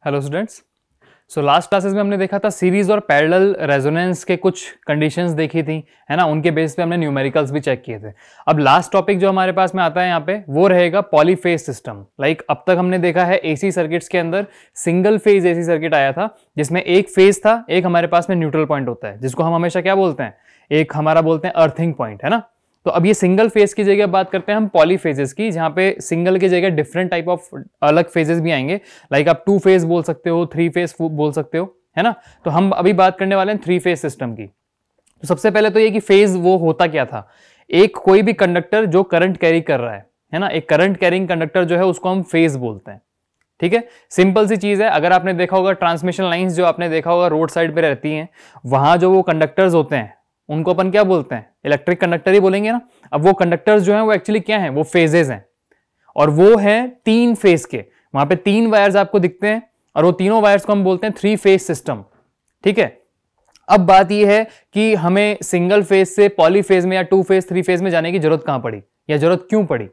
Hello students. So last classes में हमने देखा था सीरीज और पैरेलल रेजोनेंस के कुछ कंडीशंस देखी थी, है ना। उनके बेस पे हमने न्यूमेरिकल्स भी चेक किए थे। अब लास्ट टॉपिक जो हमारे पास में आता है यहाँ पे वो रहेगा पॉलीफेज सिस्टम। अब तक हमने देखा है एसी सर्किट्स के अंदर सिंगल फेज एसी सर्किट आया था जिसमें एक फेज था, एक हमारे पास में न्यूट्रल पॉइंट होता है जिसको हम हमेशा क्या बोलते हैं, एक हमारा बोलते हैं अर्थिंग पॉइंट, है ना। तो अब ये सिंगल फेज की जगह बात करते हैं हम पॉलीफेजेस की, जहां पे सिंगल की जगह डिफरेंट टाइप ऑफ अलग फेजेस भी आएंगे। आप 2 फेज बोल सकते हो, 3 फेज बोल सकते हो, है ना। तो हम अभी बात करने वाले हैं 3 फेज सिस्टम की। तो सबसे पहले तो ये कि फेज वो होता क्या था, एक कोई भी कंडक्टर जो करंट कैरी कर रहा है ना, एक करंट कैरिंग कंडक्टर जो है उसको हम फेज बोलते हैं। ठीक है, सिंपल सी चीज है। अगर आपने देखा होगा ट्रांसमिशन लाइंस जो आपने देखा होगा रोड साइड पे रहती हैं, वहां जो वो कंडक्टर्स होते हैं उनको अपन क्या बोलते हैं, इलेक्ट्रिक कंडक्टर ही बोलेंगे ना। अब वो कंडक्टर्स जो हैं वो एक्चुअली क्या हैं, वो फेजेस हैं, और वो हैं 3 फेज के। वहां पे 3 वायर्स आपको दिखते हैं और वो तीनों वायर्स को हम बोलते हैं 3 फेज सिस्टम। ठीक है, अब बात ये है कि हमें सिंगल फेज से पॉलीफेज में या 2 फेज 3 फेज में जाने की जरूरत कहां पड़ी या जरूरत क्यों पड़ी।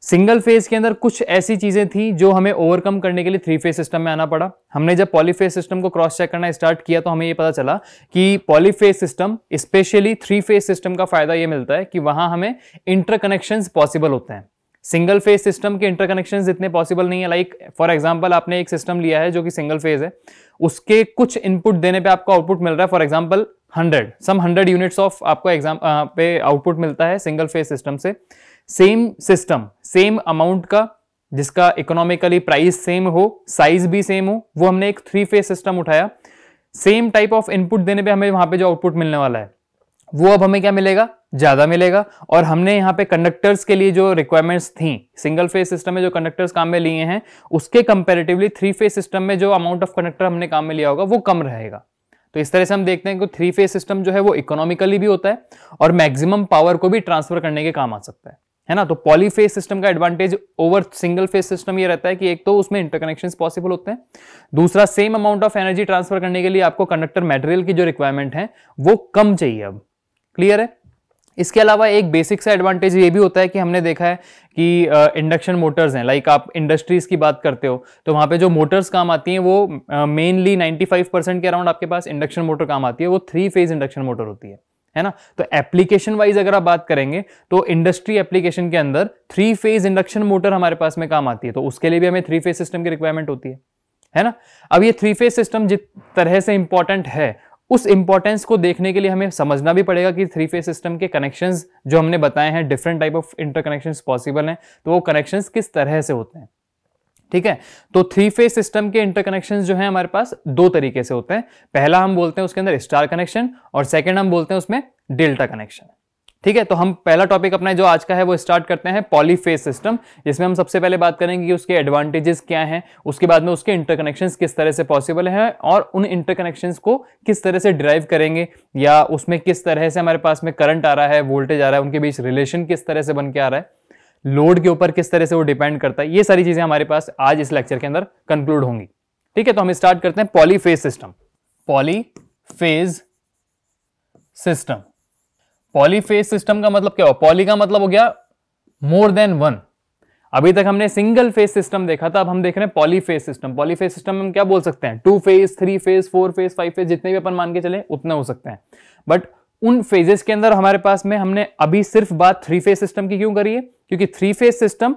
सिंगल फेज के अंदर कुछ ऐसी चीजें थी जो हमें ओवरकम करने के लिए 3 फेज सिस्टम में आना पड़ा। हमने जब पॉलीफेज सिस्टम को क्रॉस चेक करना स्टार्ट किया तो हमें ये पता चला कि polyphase system specially 3 phase system का फायदा ये मिलता है कि वहां हमें इंटरकनेक्शंस पॉसिबल होते हैं। सिंगल फेज सिस्टम के इंटरकनेक्शंस इतने पॉसिबल नहीं है। फॉर एग्जांपल आपने एक सिस्टम लिया है जो कि सिंगल फेज है, उसके कुछ इनपुट देने पे आपको आउटपुट मिल रहा है, फॉर एग्जांपल 100 यूनिट्स ऑफ आपको एग्जाम पे आउटपुट मिलता है सिंगल फेज सिस्टम से। सेम सिस्टम, सेम अमाउंट का, जिसका इकोनॉमिकली प्राइस सेम हो, साइज भी सेम हो, वो हमने एक 3 फेज सिस्टम उठाया। सेम टाइप ऑफ इनपुट देने पे हमें वहां पे जो आउटपुट मिलने वाला है वो अब हमें क्या मिलेगा, ज्यादा मिलेगा। और हमने यहाँ पे कंडक्टर्स के लिए जो रिक्वायरमेंट्स थी सिंगल फेज सिस्टम में, जो कंडक्टर्स काम में लिए हैं, उसके कंपैरेटिवली 3 फेज सिस्टम में जो अमाउंट ऑफ कंडक्टर हमने काम में लिया होगा वो कम रहेगा। तो इस तरह से हम देखते हैं कि 3 फेज सिस्टम जो है वो इकोनॉमिकली भी होता है और मैक्सिमम पावर को भी ट्रांसफर करने के काम आ सकता है ना। तो पॉलीफेज सिस्टम का advantage over single phase system ये रहता है कि एक तो उसमें इंटरकनेक्शंस पॉसिबल होते हैं, दूसरा same amount of energy transfer करने के लिए आपको कंडक्टर मटेरियल की जो रिक्वायरमेंट है वो कम चाहिए। अब क्लियर है। इसके अलावा एक बेसिक सा एडवांटेज ये भी होता है कि हमने देखा है कि इंडक्शन मोटर्स हैं, आप इंडस्ट्रीज की बात करते हो तो वहां पे जो मोटर्स काम आती हैं वो मेनली 95% के अराउंड आपके पास इंडक्शन मोटर काम आती है, वो 3 फेज इंडक्शन मोटर होती है ना। तो एप्लीकेशन वाइज अगर आप बात करेंगे तो इंडस्ट्री एप्लीकेशन के अंदर 3 फेज इंडक्शन मोटर हमारे पास में काम आती है, तो उसके लिए भी हमें 3 फेज सिस्टम की रिक्वायरमेंट होती है ना। अब ये 3 फेज सिस्टम जिस तरह से इंपॉर्टेंट है, उस इंपॉर्टेंस को देखने के लिए हमें समझना भी पड़ेगा कि 3 फेज सिस्टम के कनेक्शंस जो हमने बताए हैं, different type of interconnections possible हैं, तो वो कनेक्शंस किस तरह से होते हैं। ठीक है, तो 3 फेज सिस्टम के इंटरकनेक्शंस जो है हमारे पास 2 तरीके से होते हैं। पहला हम बोलते हैं उसके अंदर स्टार कनेक्शन, और सेकंड हम बोलते हैं उसमें डेल्टा कनेक्शन। ठीक है, तो हम पहला टॉपिक अपना जो आज का है वो स्टार्ट करते हैं पॉलीफेज सिस्टम, जिसमें हम सबसे पहले बात करेंगे कि उसके एडवांटेजेस क्या हैं, उसके बाद में उसके इंटरकनेक्शंस किस तरह से पॉसिबल हैं और उन इंटरकनेक्शंस को किस तरह से डिराइव करेंगे, या उसमें किस तरह से हमारे पास में करंट आ रहा है, वोल्टेज आ रहा है, उनके बीच रिलेशन किस तरह से बन के आ रहा है, लोड के ऊपर किस तरह से वो डिपेंड करता है। ये सारी चीजें हमारे पास आज इस लेक्चर के अंदर कंक्लूड होंगी। ठीक है, तो हम स्टार्ट करते हैं polyphase system. Polyphase system, polyphase system का मतलब क्या हुआ, पॉली का मतलब हो गया मोर देन वन। अभी तक हमने सिंगल फेज सिस्टम देखा था, अब हम देख रहे हैं पॉलीफेज सिस्टम। पॉलीफेज सिस्टम में हम क्या बोल सकते हैं, 2 फेज 3 फेज 4 फेज 5 फेज, जितने भी अपन मान के चले उतने हो सकते हैं। बट उन फेजेस के अंदर हमारे पास में हमने अभी सिर्फ बात 3 फेज सिस्टम की क्यों करी है, क्योंकि 3 फेज सिस्टम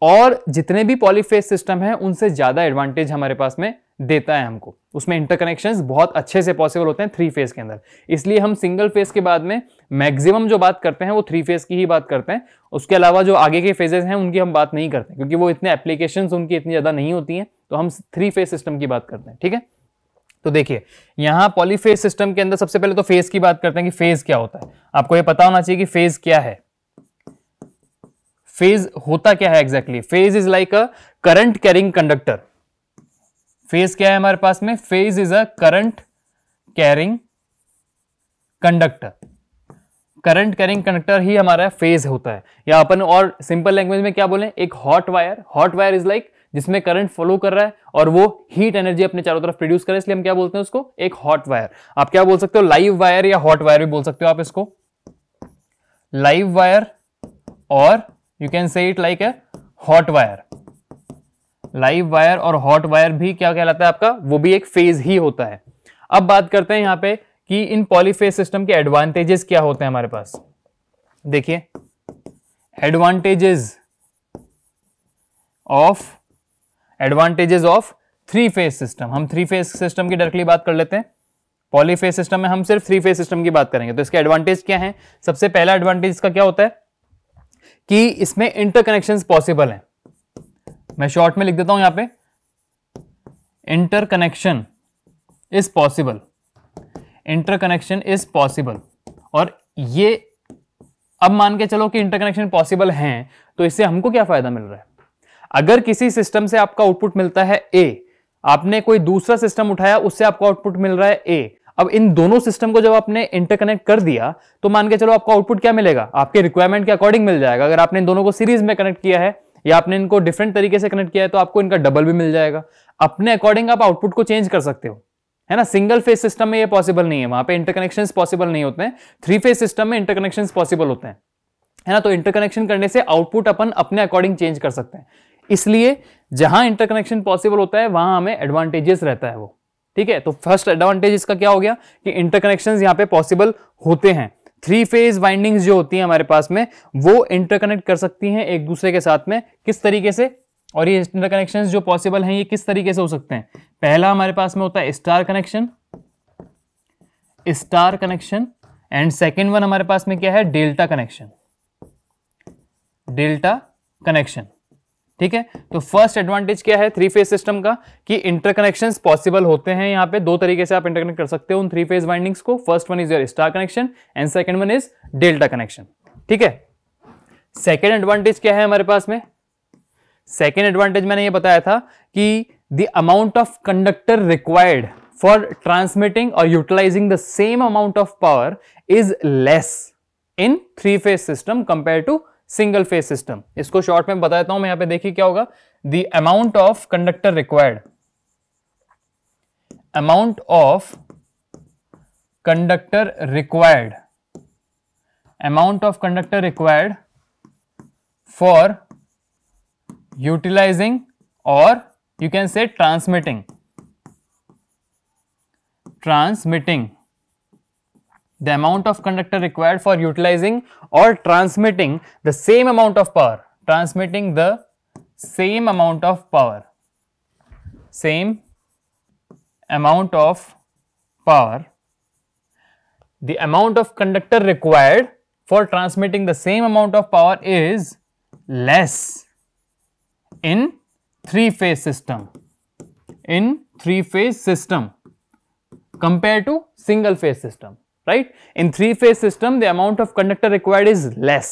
और जितने भी पॉलीफेज सिस्टम है उनसे ज्यादा एडवांटेज हमारे पास में देता है हमको। उसमें इंटरकनेक्शंस बहुत अच्छे से पॉसिबल होते हैं 3 फेज के अंदर, इसलिए हम सिंगल फेज के बाद में मैक्सिमम जो बात करते हैं वो 3 फेज की ही बात करते हैं। उसके अलावा जो आगे के फेजेस हैं उनकी हम बात नहीं करते, क्योंकि वो इतने एप्लीकेशंस उनकी इतनी ज्यादा नहीं होती हैं, तो हम 3 फेज सिस्टम की बात करते हैं। ठीक है, तो देखिए यहां पॉलीफेज सिस्टम के अंदर सबसे पहले तो फेज की बात करते हैं कि फेज क्या होता है। आपको ये पता होना चाहिए कि फेज क्या है, फेज होता क्या है exactly. Phase is like a current carrying conductor. Phase क्या है हमारे पास में, phase is a current carrying conductor. Current carrying conductor ही हमारा फेज होता है, या अपन और सिंपल लैंग्वेज में क्या बोले, एक hot wire. Hot wire is like जिसमें करंट फ्लो कर रहा है और वो हीट एनर्जी अपने चारों तरफ प्रोड्यूस कर रहा है, इसलिए हम क्या बोलते हैं उसको, एक हॉट वायर। आप क्या बोल सकते हो, लाइव वायर या हॉट वायर भी बोल सकते हो आप इसको, लाइव वायर, और यू कैन से it like a hot wire. Live wire और हॉट वायर भी क्या कहलाता है आपका, वो भी एक फेज ही होता है। अब बात करते हैं यहां पे कि इन पॉलीफेज सिस्टम के एडवांटेजेस क्या होते हैं हमारे पास। देखिए, advantages of three phase system. हम थ्री फेज सिस्टम की डायरेक्टली बात कर लेते हैं। पॉलीफेज सिस्टम में हम सिर्फ थ्री फेज सिस्टम की बात करेंगे। तो इसके एडवांटेज क्या है? सबसे पहला एडवांटेज इसका क्या होता है कि इसमें इंटरकनेक्शंस पॉसिबल हैं। मैं शॉर्ट में लिख देता हूं यहां पे, interconnection is possible, interconnection is possible. और ये अब मान के चलो कि इंटरकनेक्शन पॉसिबल हैं, तो इससे हमको क्या फायदा मिल रहा है? अगर किसी सिस्टम से आपका आउटपुट मिलता है ए, आपने कोई दूसरा सिस्टम उठाया, उससे आपको आउटपुट मिल रहा है ए। अब इन दोनों सिस्टम को जब आपने इंटरकनेक्ट कर दिया, तो मान के चलो आपको आउटपुट क्या मिलेगा? आपके रिक्वायरमेंट के अकॉर्डिंग मिल जाएगा। अगर आपने इन दोनों को सीरीज में कनेक्ट किया है या आपने इनको डिफरेंट तरीके से कनेक्ट किया है, तो आपको इनका डबल भी मिल जाएगा। अपने अकॉर्डिंग आप आउटपुट को चेंज कर सकते हो, है ना। सिंगल फेज सिस्टम में ये पॉसिबल नहीं है, वहां पे इंटरकनेक्शंस पॉसिबल नहीं होते हैं। थ्री फेज सिस्टम में इंटरकनेक्शंस पॉसिबल होते हैं, है ना। तो इंटरकनेक्शन करने से आउटपुट अपन अपने अकॉर्डिंग चेंज कर सकते हैं। इसलिए जहां इंटरकनेक्शन पॉसिबल होता है वहां हमें एडवांटेजेस रहता है वो, ठीक है। तो फर्स्ट एडवांटेज इसका क्या हो गया कि इंटरकनेक्शंस यहां पे पॉसिबल होते हैं। थ्री फेज वाइंडिंग्स जो होती हैं हमारे पास में, वो इंटरकनेक्ट कर सकती हैं एक दूसरे के साथ में। किस तरीके से? और ये इंटरकनेक्शंस जो पॉसिबल हैं, ये किस तरीके से हो सकते हैं? पहला हमारे पास में होता है star connection, star connection. And second one हमारे पास में क्या है? डेल्टा कनेक्शन, डेल्टा कनेक्शन, ठीक है। तो फर्स्ट एडवांटेज क्या है थ्री फेज सिस्टम का कि इंटरकनेक्शंस पॉसिबल होते हैं। यहां पे दो तरीके से आप इंटरकनेक्ट कर सकते हो उन थ्री फेज वाइंडिंग्स को। First one is your star connection and second one is delta connection, ठीक है। सेकंड एडवांटेज क्या है हमारे पास में? सेकंड एडवांटेज मैंने ये बताया था कि the amount of conductor required for transmitting और utilising the same amount of power is less in three phase system compare to single phase system. इसको शॉर्ट में बताता हूं मैं यहां पे। देखिए क्या होगा, the amount of conductor required, amount of conductor required, amount of conductor required for utilising और you can say transmitting the amount of conductor required for utilizing or transmitting the same amount of power, transmitting the same amount of power, same amount of power, the amount of conductor required for transmitting the same amount of power is less in three phase system, in three phase system compared to single phase system. Right? In three phase system, the amount of conductor required is less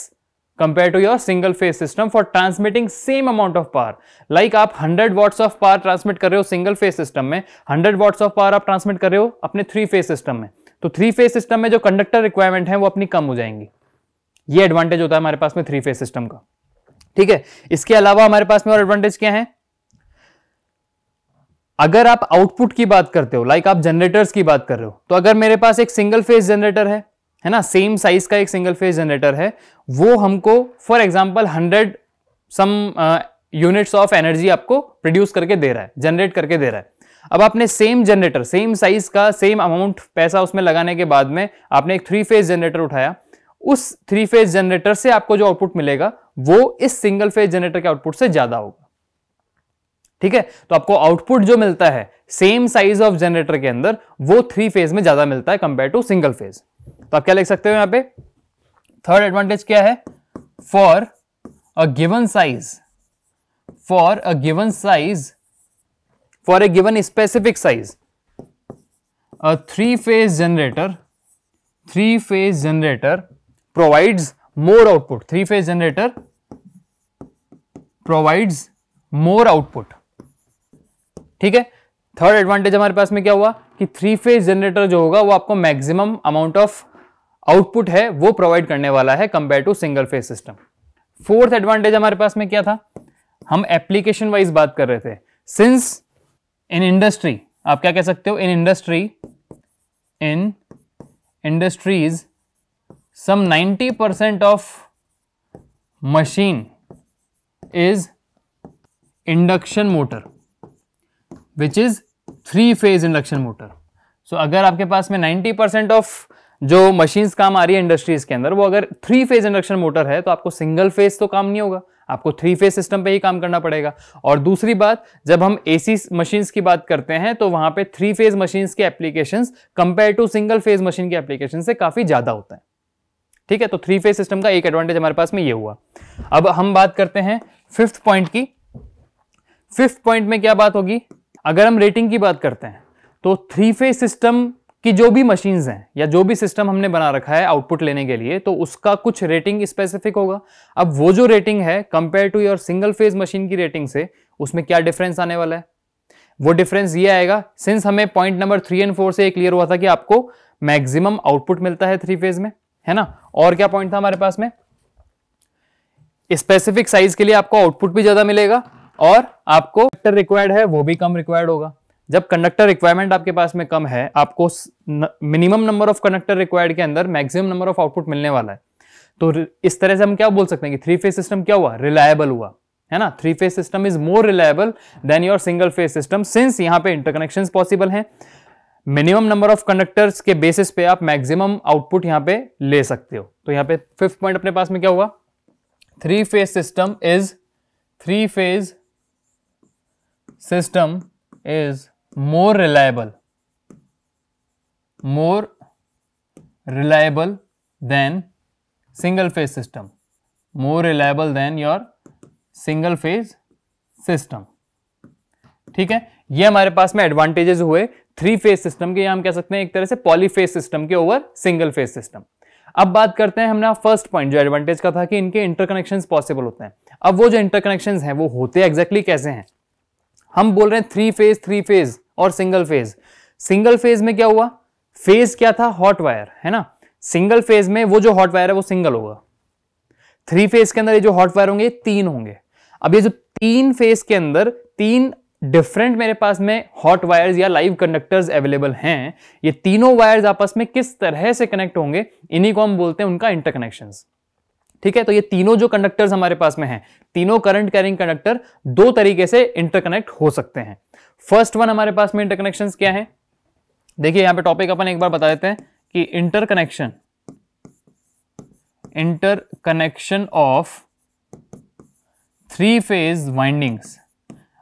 compared to your single phase system for transmitting same amount of power. Like आप 100 watts of power transmit कर रहे हो single phase system में, 100 watts of power आप transmit कर रहे हो अपने three phase system में, तो three phase system में जो conductor requirement है वो अपनी कम हो जाएंगी। ये advantage होता है हमारे पास में three phase system का, ठीक है। इसके अलावा हमारे पास में और advantage क्या है? अगर आप आउटपुट की बात करते हो, लाइक आप जनरेटर्स की बात कर रहे हो, तो अगर मेरे पास एक सिंगल फेज जनरेटर है ना, सेम साइज का एक सिंगल फेज जनरेटर है, वो हमको for example 100 some units of energy आपको प्रोड्यूस करके दे रहा है, जनरेट करके दे रहा है। अब आपने सेम जनरेटर, सेम साइज का, सेम अमाउंट पैसा उसमें लगाने के बाद में आपने एक थ्री फेज जनरेटर उठाया, उस थ्री फेज जनरेटर से आपको जो आउटपुट मिलेगा वो इस सिंगल फेज जनरेटर के आउटपुट से ज्यादा होगा, ठीक है। तो आपको आउटपुट जो मिलता है सेम साइज ऑफ जनरेटर के अंदर, वो थ्री फेज में ज्यादा मिलता है कंपेयर टू सिंगल फेज। तो आप क्या लिख सकते हो यहां पे? थर्ड एडवांटेज क्या है? For a given size, for a given size, for a given specific size, a three phase generator provides more output, three phase generator provides more output, ठीक है। थर्ड एडवांटेज हमारे पास में क्या हुआ कि थ्री फेज जनरेटर जो होगा वो आपको मैक्सिमम अमाउंट ऑफ आउटपुट है वो प्रोवाइड करने वाला है compare to single phase system. Fourth advantage हमारे पास में क्या था? हम एप्लीकेशन वाइज बात कर रहे थे। सिंस इन इंडस्ट्री, आप क्या कह सकते हो? In industries some 90% of machine is induction motor which is 3 phase induction motor. So अगर आपके पास में 90% ऑफ जो मशीन्स काम आ रही है इंडस्ट्रीज के अंदर वो अगर 3 फेज इंडक्शन मोटर है तो आपको सिंगल फेज तो काम नहीं होगा, आपको 3 फेज सिस्टम पे ही काम करना पड़ेगा। और दूसरी बात, जब हम एसी मशीन्स की बात करते हैं तो वहां पे 3 फेज मशीन्स के applications compare to single phase machine के एप्लीकेशन से काफी ज्यादा होता है। ठीक है, तो 3 फेज सिस्टम का एक एडवांटेज हमारे पास में ये हुआ। अब हम बात करते हैं 5th पॉइंट की। 5th पॉइंट में क्या बात होगी, अगर हम रेटिंग की बात करते हैं तो 3 फेज सिस्टम कि जो भी मशीन्स हैं या जो भी सिस्टम हमने बना रखा है आउटपुट लेने के लिए तो उसका कुछ रेटिंग स्पेसिफिक होगा। अब वो जो रेटिंग है compare to your single phase machine की रेटिंग से उसमें क्या डिफरेंस आने वाला है, वो डिफरेंस ये आएगा। सिंस हमें पॉइंट नंबर 3 और 4 से ये क्लियर हुआ था कि आपको मैक्सिमम आउटपुट मिलता है 3 फेज में, है ना। और क्या पॉइंट था हमारे पास में, स्पेसिफिक साइज के लिए आपको आउटपुट भी ज्यादा मिलेगा और आपको कंडक्टर रिक्वायर्ड है वो भी कम रिक्वायर्ड होगा। जब कंडक्टर रिक्वायरमेंट आपके पास में कम है, आपको minimum number of conductor required के अंदर मैक्सिमम नंबर ऑफ आउटपुट मिलने वाला है। तो इस तरह से हम क्या बोल सकते हैं कि 3 फेज सिस्टम क्या हुआ, रिलायबल हुआ, है ना। 3 phase system is more reliable then your single phase system since यहां पे इंटरकनेक्शंस पॉसिबल हैं। मिनिमम नंबर ऑफ कंडक्टर्स के बेसिस पे आप मैक्सिमम आउटपुट यहां पे ले सकते हो। तो यहां पे 5th पॉइंट अपने पास में क्या हुआ, 3 phase system is more reliable than single phase system, more reliable than your single phase system। ठीक है, ये हमारे पास में एडवांटेजेस हुए 3 फेज सिस्टम के, या हम कह सकते हैं एक तरह से पॉलीफेज सिस्टम के ओवर सिंगल फेज सिस्टम। अब बात करते हैं हमने फर्स्ट पॉइंट जो एडवांटेज का था कि इनके इंटरकनेक्शंस पॉसिबल होते हैं। अब वो जो इंटरकनेक्शंस हैं वो होते एग्जैक्टली कैसे हैं, हम बोल रहे हैं 3 फेज और सिंगल फेज। सिंगल फेज में क्या हुआ, फेज क्या था, हॉट वायर, है ना। सिंगल फेज में वो जो हॉट वायर है वो सिंगल होगा। 3 फेज के अंदर ये जो हॉट वायर होंगे 3 होंगे। अब ये जो 3 फेज के अंदर 3 डिफरेंट मेरे पास में हॉट वायर्स या लाइव कंडक्टर्स अवेलेबल हैं, ये तीनों वायर्स आपस में किस तरह से कनेक्ट होंगे, इन्हीं को हम बोलते हैं उनका इंटरकनेक्शंस। ठीक है, तो ये तीनों जो कंडक्टर्स हमारे पास में हैं, तीनों करंट कैरिंग कंडक्टर 2 तरीके से इंटरकनेक्ट हो सकते हैं। फर्स्ट वन हमारे पास में इंटरकनेक्शंस क्या है, देखिए यहां पे टॉपिक अपन एक बार बता देते हैं कि इंटरकनेक्शन ऑफ 3 फेज वाइंडिंग्स।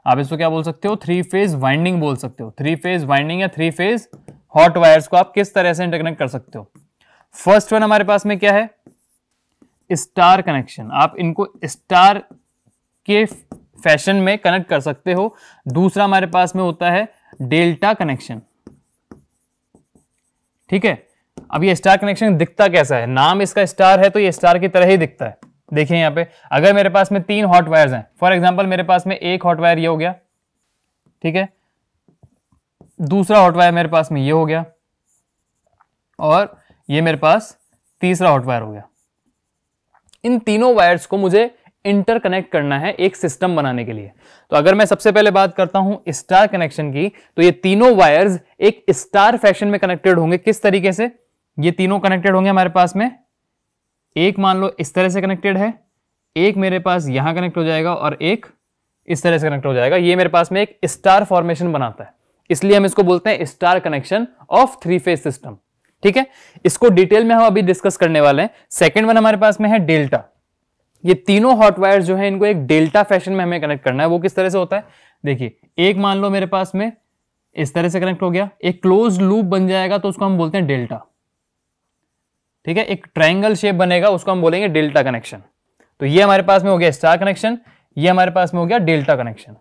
आप इसको क्या बोल सकते हो, 3 फेज वाइंडिंग बोल सकते हो। 3 फेज वाइंडिंग या 3 फेज हॉट वायर्स को आप किस तरह से इंटरकनेक्ट कर सकते हो। फर्स्ट वन हमारे पास में क्या है, स्टार कनेक्शन। आप इनको स्टार के फैशन में कनेक्ट कर सकते हो। दूसरा हमारे पास में होता है डेल्टा कनेक्शन। ठीक है, अब ये स्टार कनेक्शन दिखता कैसा है, नाम इसका स्टार है तो ये स्टार की तरह ही दिखता है। देखिए यहां पे अगर मेरे पास में 3 हॉट वायर्स हैं, फॉर एग्जांपल मेरे पास में एक हॉट वायर ये हो गया, ठीक है, दूसरा हॉट वायर मेरे पास में ये हो गया और ये मेरे पास तीसरा हॉट वायर हो गया। इन तीनों वायर्स को मुझे इंटरकनेक्ट करना है एक सिस्टम बनाने के लिए। तो अगर मैं सबसे पहले बात करता हूं स्टार कनेक्शन की, तो ये तीनों वायर्स एक स्टार फैशन में कनेक्टेड होंगे। किस तरीके से, ये तीनों कनेक्टेड होंगे हमारे पास में, एक मान लो इस तरह से कनेक्टेड है, एक मेरे पास यहां कनेक्ट हो जाएगा और एक इस तरह से कनेक्ट हो जाएगा। ये मेरे पास में एक स्टार फॉर्मेशन बनाता है, इसलिए हम इसको बोलते हैं star connection of 3 phase system. ठीक है, इसको डिटेल में हम अभी डिस्कस करने वाले हैं। सेकंड वन हमारे पास में है डेल्टा। ये तीनों हॉट वायर्स जो है इनको एक डेल्टा फैशन में हमें कनेक्ट करना है। वो किस तरह से होता है, देखिए एक मान लो मेरे पास में इस तरह से कनेक्ट हो गया, एक क्लोज लूप बन जाएगा तो उसको हम बोलते हैं डेल्टा। ठीक है, एक ट्रायंगल शेप बनेगा उसको हम बोलेंगे डेल्टा कनेक्शन। तो ये हमारे पास में हो गया स्टार कनेक्शन, ये हमारे पास में हो गया डेल्टा कनेक्शन।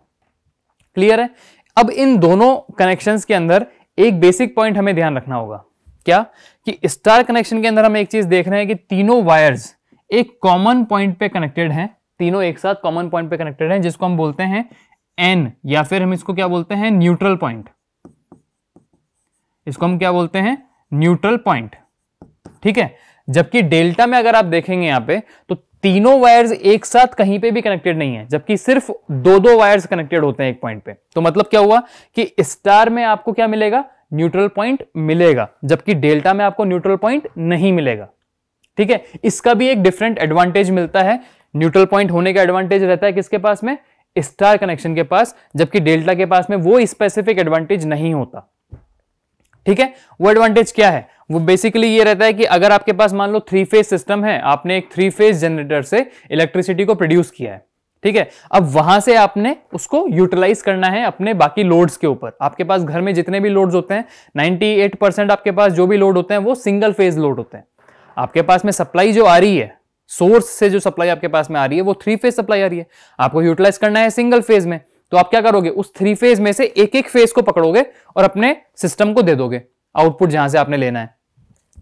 क्लियर है। अब इन दोनों कनेक्शंस के अंदर एक बेसिक पॉइंट हमें ध्यान रखना होगा, क्या कि स्टार कनेक्शन के अंदर हम एक चीज देख रहे हैं कि तीनों वायर्स एक कॉमन पॉइंट पे कनेक्टेड हैं, तीनों एक साथ कॉमन पॉइंट पे कनेक्टेड हैं, जिसको हम बोलते हैं एन, या फिर हम इसको क्या बोलते हैं, न्यूट्रल पॉइंट। इसको हम क्या बोलते हैं, न्यूट्रल पॉइंट। ठीक है, जबकि डेल्टा में अगर आप देखेंगे यहां पे तो तीनों वायर्स एक साथ कहीं पे भी कनेक्टेड नहीं है, जबकि सिर्फ 2-2 वायर्स कनेक्टेड होते हैं एक पॉइंट पे। तो मतलब क्या हुआ कि स्टार में आपको क्या मिलेगा, न्यूट्रल पॉइंट मिलेगा, जबकि डेल्टा में आपको न्यूट्रल पॉइंट नहीं मिलेगा। ठीक है, इसका भी एक डिफरेंट एडवांटेज मिलता है। न्यूट्रल पॉइंट होने का एडवांटेज रहता है किसके पास में, स्टार कनेक्शन के पास, जबकि डेल्टा के पास में वो स्पेसिफिक एडवांटेज नहीं होता। ठीक है, वो एडवांटेज क्या है? वो बेसिकली ये रहता है कि अगर आपके पास मान लो 3 फेज सिस्टम है, आपने एक 3 फेज जनरेटर से इलेक्ट्रिसिटी को प्रोड्यूस किया है, ठीक है, अब वहां से आपने उसको यूटिलाइज करना है अपने बाकी लोड्स के ऊपर। आपके पास घर में जितने भी लोड्स होते हैं 98% आपके पास जो भी लोड होते हैं वो सिंगल फेज लोड होते हैं। आपके पास में सप्लाई जो आ रही है, सोर्स से जो सप्लाई आपके पास में आ रही है वो 3 फेज सप्लाई आ रही है, आपको यूटिलाइज करना है सिंगल फेज में। तो आप क्या करोगे, उस 3 फेज में से एक एक फेज को पकड़ोगे और अपने सिस्टम को दे दोगे आउटपुट जहां से आपने लेना है।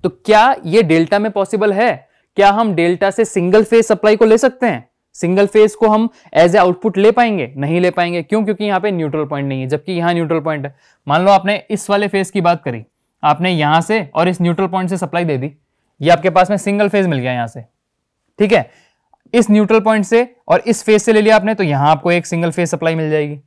तो क्या ये डेल्टा में पॉसिबल है? क्या हम डेल्टा से सिंगल फेज सप्लाई को ले सकते हैं? सिंगल फेज को हम एज ए आउटपुट ले पाएंगे? नहीं ले पाएंगे। क्यों? क्योंकि यहां पे न्यूट्रल पॉइंट नहीं है, जबकि यहां न्यूट्रल पॉइंट है। मान लो आपने इस वाले फेज की बात करी, आपने यहां से और इस न्यूट्रल पॉइंट से सप्लाई दे दी, ये आपके पास में सिंगल फेज मिल गया यहां से, ठीक है। इस न्यूट्रल पॉइंट से और इस फेज से ले लिया आपने, तो यहां आपको एक सिंगल फेज सप्लाई मिल जाएगी।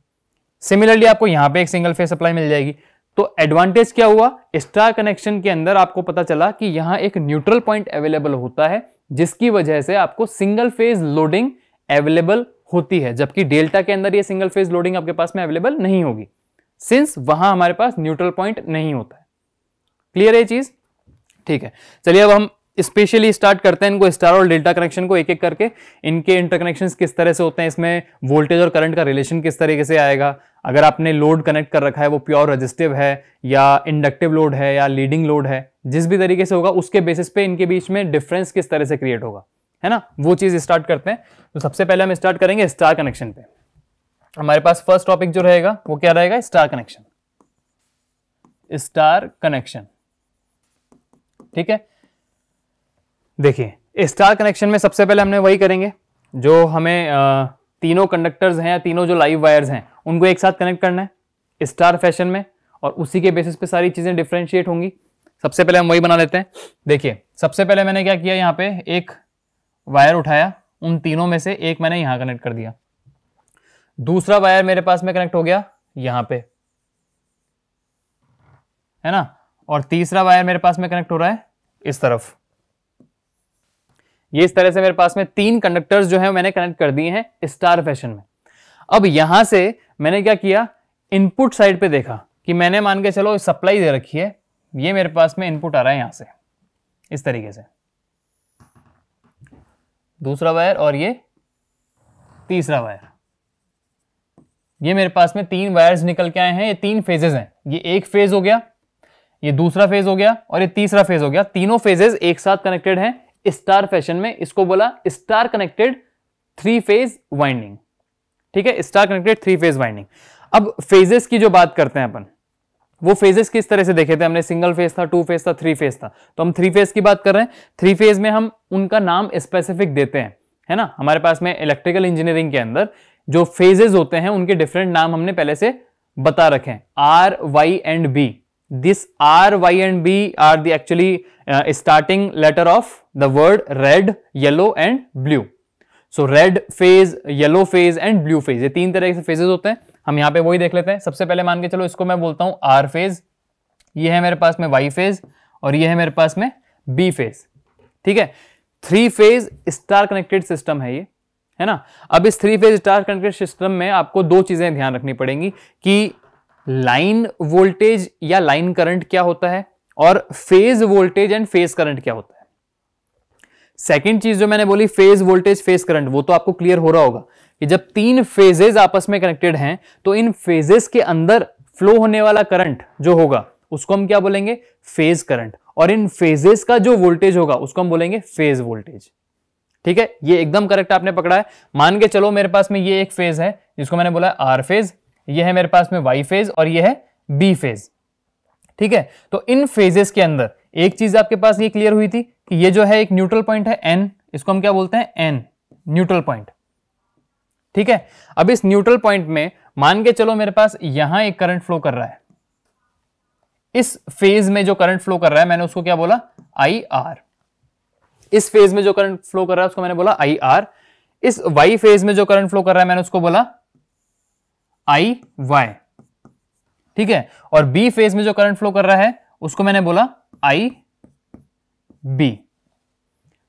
सिमिलरली आपको यहां पे एक सिंगल फेज सप्लाई मिल जाएगी। तो एडवांटेज क्या हुआ? स्टार कनेक्शन के अंदर आपको पता चला कि यहां एक न्यूट्रल पॉइंट अवेलेबल होता है, जिसकी वजह से आपको सिंगल फेज लोडिंग अवेलेबल होती है, जबकि डेल्टा के अंदर ये सिंगल फेज लोडिंग आपके पास में अवेलेबल नहीं होगी, सिंस वहां हमारे पास न्यूट्रल पॉइंट नहीं होता है। क्लियर है ये चीज? ठीक है, चलिए अब हम स्पेशली स्टार्ट करते हैं इनको, स्टार और डेल्टा कनेक्शन को एक एक करके। इनके इंटरकनेक्शंस किस तरह से होते हैं, इसमें वोल्टेज और करंट का रिलेशन किस तरीके से आएगा, अगर आपने लोड कनेक्ट कर रखा है वो प्योर रेजिस्टिव है या इंडक्टिव लोड है या लीडिंग लोड है, जिस भी तरीके से होगा उसके बेसिस पे इनके बीच में डिफरेंस किस तरह से क्रिएट होगा, है ना, वो चीज स्टार्ट करते हैं। तो सबसे पहले हम स्टार्ट करेंगे स्टार कनेक्शन पे। हमारे पास फर्स्ट टॉपिक जो रहेगा वो क्या रहेगा? Star connection. स्टार कनेक्शन, ठीक है। देखिए स्टार कनेक्शन में सबसे पहले हमने वही करेंगे जो हमें तीनों कंडक्टर्स हैं या तीनों जो लाइव वायर्स हैं उनको एक साथ कनेक्ट करना है स्टार फैशन में, और उसी के बेसिस पे सारी चीजें डिफरेंशिएट होंगी। सबसे पहले हम वही बना लेते हैं। देखिए सबसे पहले मैंने क्या किया, यहाँ पे एक वायर उठाया, उन तीनों में से एक मैंने यहां कनेक्ट कर दिया, दूसरा वायर मेरे पास में कनेक्ट हो गया यहां पे, है ना, और तीसरा वायर मेरे पास में कनेक्ट हो रहा है इस तरफ। ये इस तरह से मेरे पास में 3 कंडक्टर्स जो है मैंने कनेक्ट कर दिए हैं स्टार फैशन में। अब यहां से मैंने क्या किया, इनपुट साइड पे देखा कि मैंने मान के चलो सप्लाई दे रखी है, ये मेरे पास में इनपुट आ रहा है यहां से इस तरीके से, दूसरा वायर और ये तीसरा वायर, ये मेरे पास में 3 वायर्स निकल के आए हैं, ये 3 फेजेस हैं। ये एक फेज हो गया, ये दूसरा फेज हो गया और ये तीसरा फेज हो गया। तीनों फेजेस एक साथ कनेक्टेड हैं स्टार फैशन में। इसको बोला स्टार कनेक्टेड 3 फेज वाइंडिंग, ठीक है, स्टार कनेक्टेड 3 फेज वाइंडिंग। अब फेजेस की जो बात करते हैं अपन, वो फेजेस किस तरह से देखे थे हमने? सिंगल फेज था, 2 फेज था, 3 फेज था। तो हम 3 फेज की बात कर रहे हैं। 3 फेज में हम उनका नाम स्पेसिफिक देते हैं, है ना। हमारे पास में इलेक्ट्रिकल इंजीनियरिंग के अंदर जो फेजेस होते हैं उनके डिफरेंट नाम हमने पहले से बता रखे हैं, R, Y and B. This R, Y and B are the actually starting letter of the word red, yellow and blue. So red phase, yellow phase and blue phase, ये 3 तरह के फेजेस होते हैं। हम यहाँ पे वही देख लेते हैं। सबसे पहले मान के चलो इसको मैं बोलता हूँ R फेज, ये है मेरे पास में Y फेज और ये है मेरे पास में B फेज, ठीक है। 3 फेज स्टार कनेक्टेड सिस्टम है ये, है ना। अब इस 3 फेज स्टार कनेक्टेड सिस्टम में आपको 2 चीजें ध्यान रखनी पड़ेंगी कि लाइन वोल्टेज या लाइन करंट क्या होता है और phase voltage and phase current क्या होता है। सेकंड चीज जो मैंने बोली फेज वोल्टेज फेज करंट, वो तो आपको क्लियर हो रहा होगा कि जब 3 फेजेस आपस में कनेक्टेड हैं तो इन फेजेस के अंदर फ्लो होने वाला करंट जो होगा उसको हम क्या बोलेंगे? Phase current. और इन फेजेस का जो वोल्टेज होगा उसको हम बोलेंगे फेज वोल्टेज, ठीक है। ये एकदम करेक्ट आपने पकड़ा है। मान के चलो मेरे पास में ये एक फेज है जिसको मैंने बोला आर फेज, ये है मेरे पास में वाई फेज और ये है बी फेज, ठीक है। तो इन फेजेस के अंदर एक चीज आपके पास ये क्लियर हुई थी कि ये जो है एक न्यूट्रल पॉइंट है एन, इसको हम क्या बोलते हैं? एन, न्यूट्रल पॉइंट, ठीक है। अब इस न्यूट्रल पॉइंट में मान के चलो मेरे पास यहां एक करंट फ्लो कर रहा है, इस फेज में जो करंट फ्लो कर रहा है मैंने उसको क्या बोला? I R. इस फेज में जो करंट फ्लो कर रहा है उसको मैंने बोला आई आर। इस वाई फेज में जो करंट फ्लो कर रहा है मैंने उसको बोला आई वाई, ठीक है। और बी फेज में जो करंट फ्लो कर रहा है उसको मैंने बोला आई बी।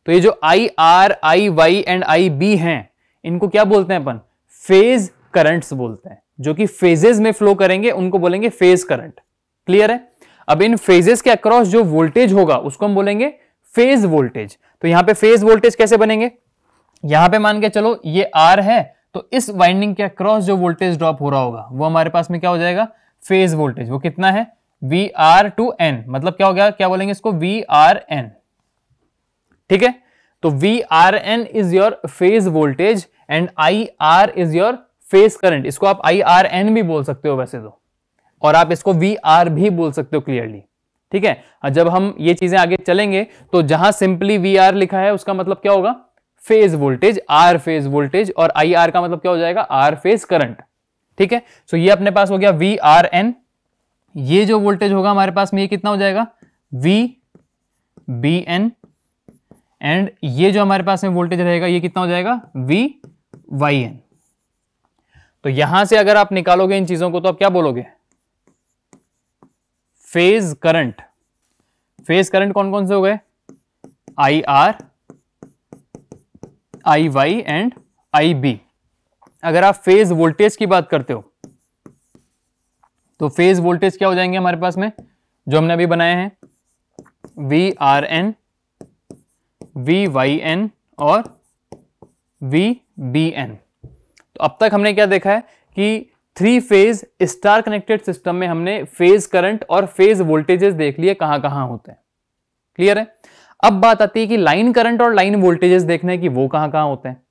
तो ये जो I R, I Y and I B हैं, इनको क्या बोलते हैं अपन? फेज करंट्स बोलते हैं, जो कि फेजेस में फ्लो करेंगे उनको बोलेंगे फेज करंट। क्लियर है? अब इन फेजेस के अक्रॉस जो वोल्टेज होगा उसको हम बोलेंगे फेज वोल्टेज। तो यहां पे फेज वोल्टेज कैसे बनेंगे? यहां पे मान के चलो ये R है, तो इस वाइंडिंग के अक्रॉस जो वोल्टेज ड्रॉप हो रहा होगा वो हमारे पास में क्या हो जाएगा? Phase voltage. वो कितना है? VR टू N, मतलब क्या हो गया, क्या बोलेंगे इसको? VRN। ठीक है, तो VRN is your phase voltage and IR is your phase current. इसको आप IRN भी बोल सकते हो वैसे तो, और आप इसको VR भी बोल सकते हो क्लियरली। ठीक है, जब हम ये चीजें आगे चलेंगे तो जहां सिंपली VR लिखा है उसका मतलब क्या होगा? Phase voltage, R phase voltage, और IR का मतलब क्या हो जाएगा? R phase current. ठीक है, सो ये अपने पास हो गया VRN। ये जो वोल्टेज होगा हमारे पास में ये कितना हो जाएगा? VBN। एंड ये जो हमारे पास में वोल्टेज रहेगा ये कितना हो जाएगा? VYN। तो यहां से अगर आप निकालोगे इन चीजों को तो आप क्या बोलोगे? Phase current. फेज करंट कौन कौन से हो गए? IR, IY and IB। अगर आप फेज वोल्टेज की बात करते हो तो फेज वोल्टेज क्या हो जाएंगे हमारे पास में जो हमने अभी बनाए हैं? VRN, VYN और VBN। तो अब तक हमने क्या देखा है कि 3 फेज स्टार कनेक्टेड सिस्टम में हमने फेज करंट और फेज वोल्टेजेस देख लिए कहां कहां होते हैं। क्लियर है? अब बात आती है कि लाइन करंट और लाइन वोल्टेजेस देखने की, वो कहां कहां होते हैं।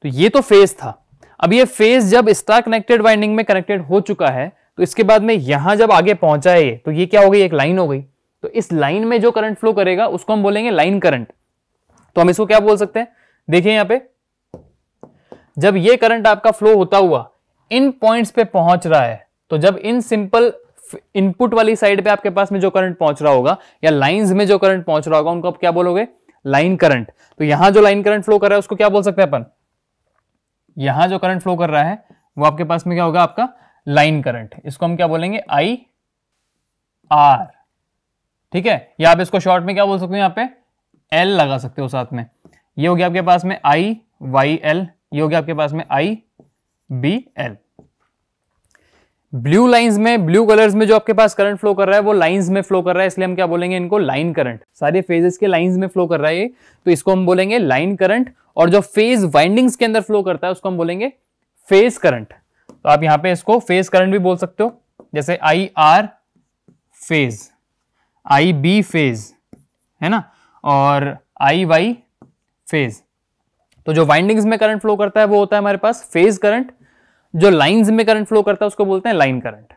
तो ये तो फेज था। अब ये फेज जब स्टार कनेक्टेड वाइंडिंग में कनेक्टेड हो चुका है तो इसके बाद में यहां जब आगे पहुंचा है ये, तो ये क्या हो गई? एक लाइन हो गई। तो इस लाइन में जो करंट फ्लो करेगा उसको हम बोलेंगे लाइन करंट। तो हम इसको क्या बोल सकते हैं? देखिए यहां पे जब ये करंट आपका फ्लो होता हुआ इन पॉइंट्स पे पहुंच रहा है, तो जब इन सिंपल इनपुट वाली साइड पे आपके पास में जो करंट पहुंच रहा होगा या लाइंस में जो करंट पहुंच रहा होगा उनको आप क्या बोलोगे? Line current. तो यहां जो लाइन करंट फ्लो कर रहा है उसको क्या बोल सकते हैं अपन? यहां जो करंट फ्लो कर रहा है वो आपके पास में क्या होगा? आपका लाइन करंट। इसको हम क्या बोलेंगे? IR। ठीक है, या आप इसको शॉर्ट में क्या बोल सकते हो? यहां पे L लगा सकते हो साथ में। ये हो गया आपके पास में IYL, ये हो गया आपके पास में IBL। ब्लू लाइंस में, ब्लू कलर्स में जो आपके पास करंट फ्लो कर रहा है वो लाइंस में फ्लो कर रहा है, इसलिए हम क्या बोलेंगे? इनको लाइन करंट। सारे फेजेस के लाइंस में फ्लो कर रहा है ये, तो इसको हम बोलेंगे लाइन करंट। और जो फेज वाइंडिंग्स के अंदर फ्लो करता है उसको हम बोलेंगे फेज करंट। तो आप यहां पे इसको फेज करंट भी बोल सकते हो, जैसे IR फेज, IB फेज, है ना, और IY फेज। तो जो वाइंडिंग्स में करंट फ्लो करता है वो होता है हमारे पास फेज करंट। जो लाइंस में करंट फ्लो करता है उसको बोलते हैं लाइन करंट।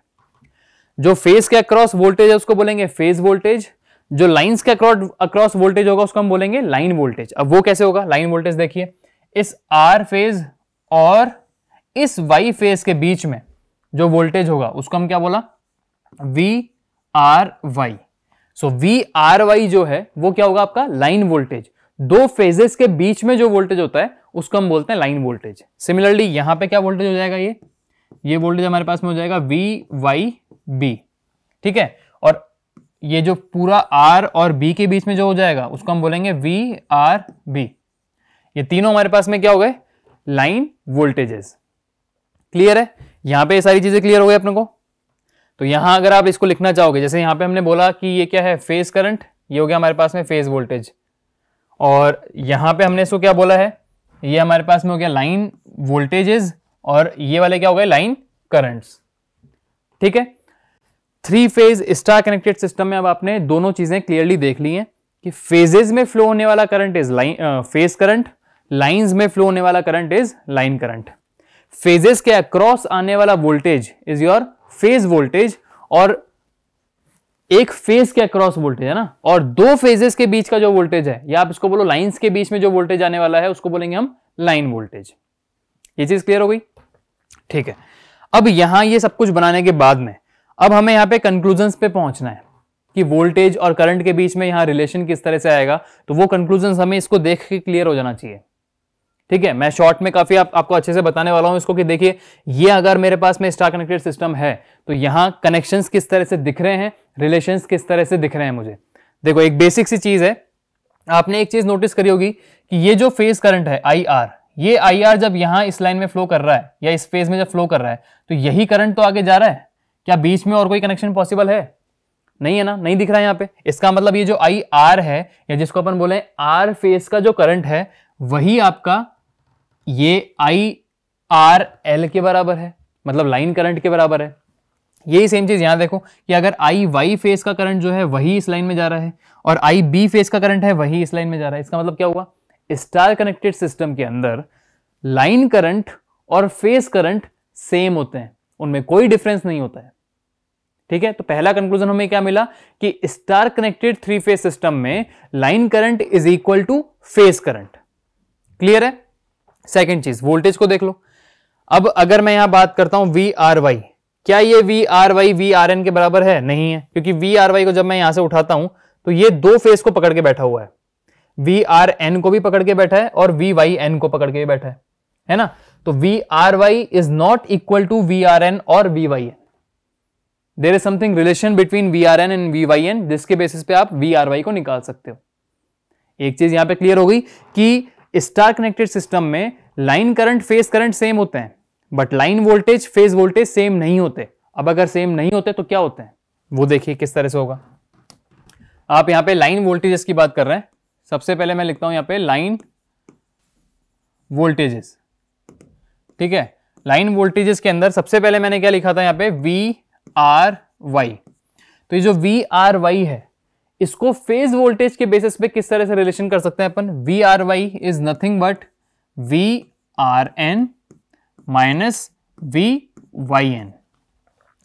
जो फेज के अक्रॉस वोल्टेज है उसको बोलेंगे फेज वोल्टेज। जो लाइंस के अक्रॉस वोल्टेज होगा उसको हम बोलेंगे लाइन वोल्टेज। अब वो कैसे होगा लाइन वोल्टेज? देखिए, इस R फेज और इस Y फेज के बीच में जो वोल्टेज होगा उसको हम क्या बोला? VRY। सो VRY जो है वो क्या होगा? आपका लाइन वोल्टेज। दो फेजेस के बीच में जो वोल्टेज होता है उसको हम बोलते हैं लाइन वोल्टेज। सिमिलरली यहां पे क्या वोल्टेज हो जाएगा? ये वोल्टेज हमारे पास में हो जाएगा VYB। ठीक है, और ये जो पूरा R और B के बीच में जो हो जाएगा उसको हम बोलेंगे VRB। ये तीनों हमारे पास में क्या हो गए? Line voltages. क्लियर है? यहां पे ये सारी चीजें क्लियर हो गई अपने को। तो यहां अगर आप इसको लिखना चाहोगे, जैसे यहां पे हमने बोला कि ये क्या है? Phase current. ये हो गया हमारे पास में फेज वोल्टेज। और यहां पे हमने इसको क्या बोला है? ये हमारे पास में हो गया लाइन वोल्टेजेस, और ये वाले क्या हो गए? Line currents. ठीक है, 3 फेज स्टार कनेक्टेड सिस्टम में अब आपने दोनों चीजें क्लियरली देख ली हैं कि फेजेस में फ्लो होने वाला current is phase current, lines में फ्लो होने वाला current is line current. Phases के अक्रॉस आने वाला voltage is your phase voltage, और एक फेज के अक्रॉस वोल्टेज है ना, और दो फेजेस के बीच का जो वोल्टेज है, या आप इसको बोलो लाइंस के बीच में जो वोल्टेज आने वाला है उसको बोलेंगे हम लाइन वोल्टेज। ये चीज क्लियर हो गई? ठीक है, अब यहां ये सब कुछ बनाने के बाद में अब हमें यहां पे कंक्लूजन्स पे पहुंचना है कि वोल्टेज और करंट के बीच में यहां रिलेशन किस तरह से आएगा। तो वो कंक्लूजन्स हमें इसको देख के क्लियर हो जाना चाहिए। ठीक है, मैं शॉर्ट में काफी आपको अच्छे से बताने वाला हूं इसको कि देखिए, ये अगर मेरे पास में स्टार कनेक्टेड सिस्टम है तो यहां कनेक्शंस किस तरह से दिख रहे हैं, रिलेशंस किस तरह से दिख रहे हैं मुझे। देखो, एक बेसिक सी चीज है, आपने एक चीज नोटिस करी होगी कि ये जो फेज करंट है IR, ये IR जब यहां इस लाइन में फ्लो कर रहा है या इस फेज में जब फ्लो कर रहा है तो यही करंट तो आगे जा रहा है। क्या बीच में और कोई कनेक्शन पॉसिबल है? नहीं है ना, नहीं दिख रहा है यहां पे। इसका मतलब ये जो IR है या जिसको अपन बोले R फेज का जो करंट है वही आपका ये IRL के बराबर है, मतलब लाइन करंट के बराबर है। यही सेम चीज यहां देखो कि अगर IY फेज का करंट जो है वही इस लाइन में जा रहा है और IB फेज का करंट है वही इस लाइन में जा रहा है। इसका मतलब क्या हुआ, स्टार कनेक्टेड सिस्टम के अंदर लाइन करंट और फेज करंट सेम होते हैं, उनमें कोई डिफरेंस नहीं होता है। ठीक है, तो पहला कंक्लूजन हमें क्या मिला कि star connected three phase system में line current is equal to phase current. Clear है? सेकंड चीज, वोल्टेज को देख लो। अब अगर मैं यहां बात करता हूं VRY, क्या ये VRY VRN के बराबर है? नहीं है, क्योंकि VRY को जब मैं यहां से उठाता हूं तो ये दो फेज को पकड़ के बैठा हुआ है, VRN को भी पकड़ के बैठा है और VYN को पकड़ के भी बैठा है ना। तो VRY is not equal to VRN और VYN। There is something relation between VRN and VYN जिसके बेसिस पे आप VRY को निकाल सकते हो। एक चीज यहां पे क्लियर हो गई कि स्टार कनेक्टेड सिस्टम में line current phase current same होते हैं, but line voltage phase voltage same नहीं होते। अब अगर सेम नहीं होते तो क्या होते हैं वो देखिए किस तरह से होगा। आप यहां पे लाइन वोल्टेजेस की बात कर रहे हैं। सबसे पहले मैं लिखता हूं यहां पे लाइन वोल्टेजेस। ठीक है, लाइन वोल्टेजेस के अंदर सबसे पहले मैंने क्या लिखा था यहां पे VRY। तो ये जो VRY है इसको फेज वोल्टेज के बेसिस पे किस तरह से रिलेशन कर सकते हैं अपन? VRY is nothing but VRN minus VYN।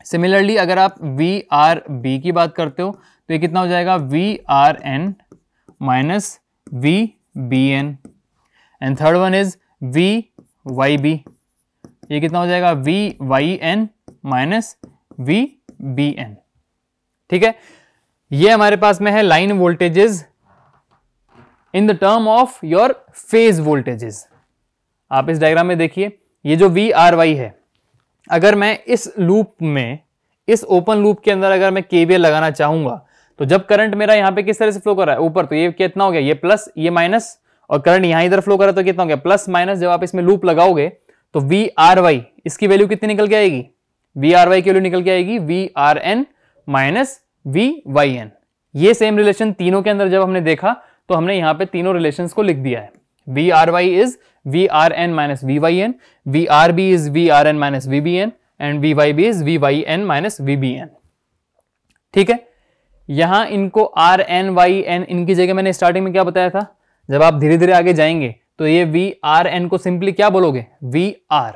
Similarly अगर आप VRB की बात करते हो तो ये कितना हो जाएगा? VRN minus VBN। And third one is VYB, ये कितना हो जाएगा? VYN minus VBN। ठीक है, ये हमारे पास में है line voltages in the term of your phase voltages. आप इस डायग्राम में देखिए, ये जो VRY है, अगर मैं इस लूप में, इस ओपन लूप के अंदर अगर मैं KVL लगाना चाहूंगा तो जब करंट मेरा यहां पे किस तरह से फ्लो कर रहा है ऊपर, तो ये कितना हो गया? ये प्लस, ये माइनस, और करंट यहां इधर फ्लो कर रहा है तो कितना हो गया? Plus minus. जब आप इसमें लूप लगाओगे तो VRY इसकी वैल्यू कितनी निकल के आएगी? VRY की वैल्यू निकल के आएगी VRN माइनस VYN। ये सेम रिलेशन तीनों के अंदर जब हमने देखा तो हमने यहां पे तीनों रिलेशंस को लिख दिया है। VRY is VRN minus VYN, VRB is VRN minus VBN and VYB is VYN minus VBN। ठीक है, यहां इनको RNYN इनकी जगह मैंने स्टार्टिंग में क्या बताया था? जब आप धीरे धीरे आगे जाएंगे तो ये VRN को सिंपली क्या बोलोगे? VR।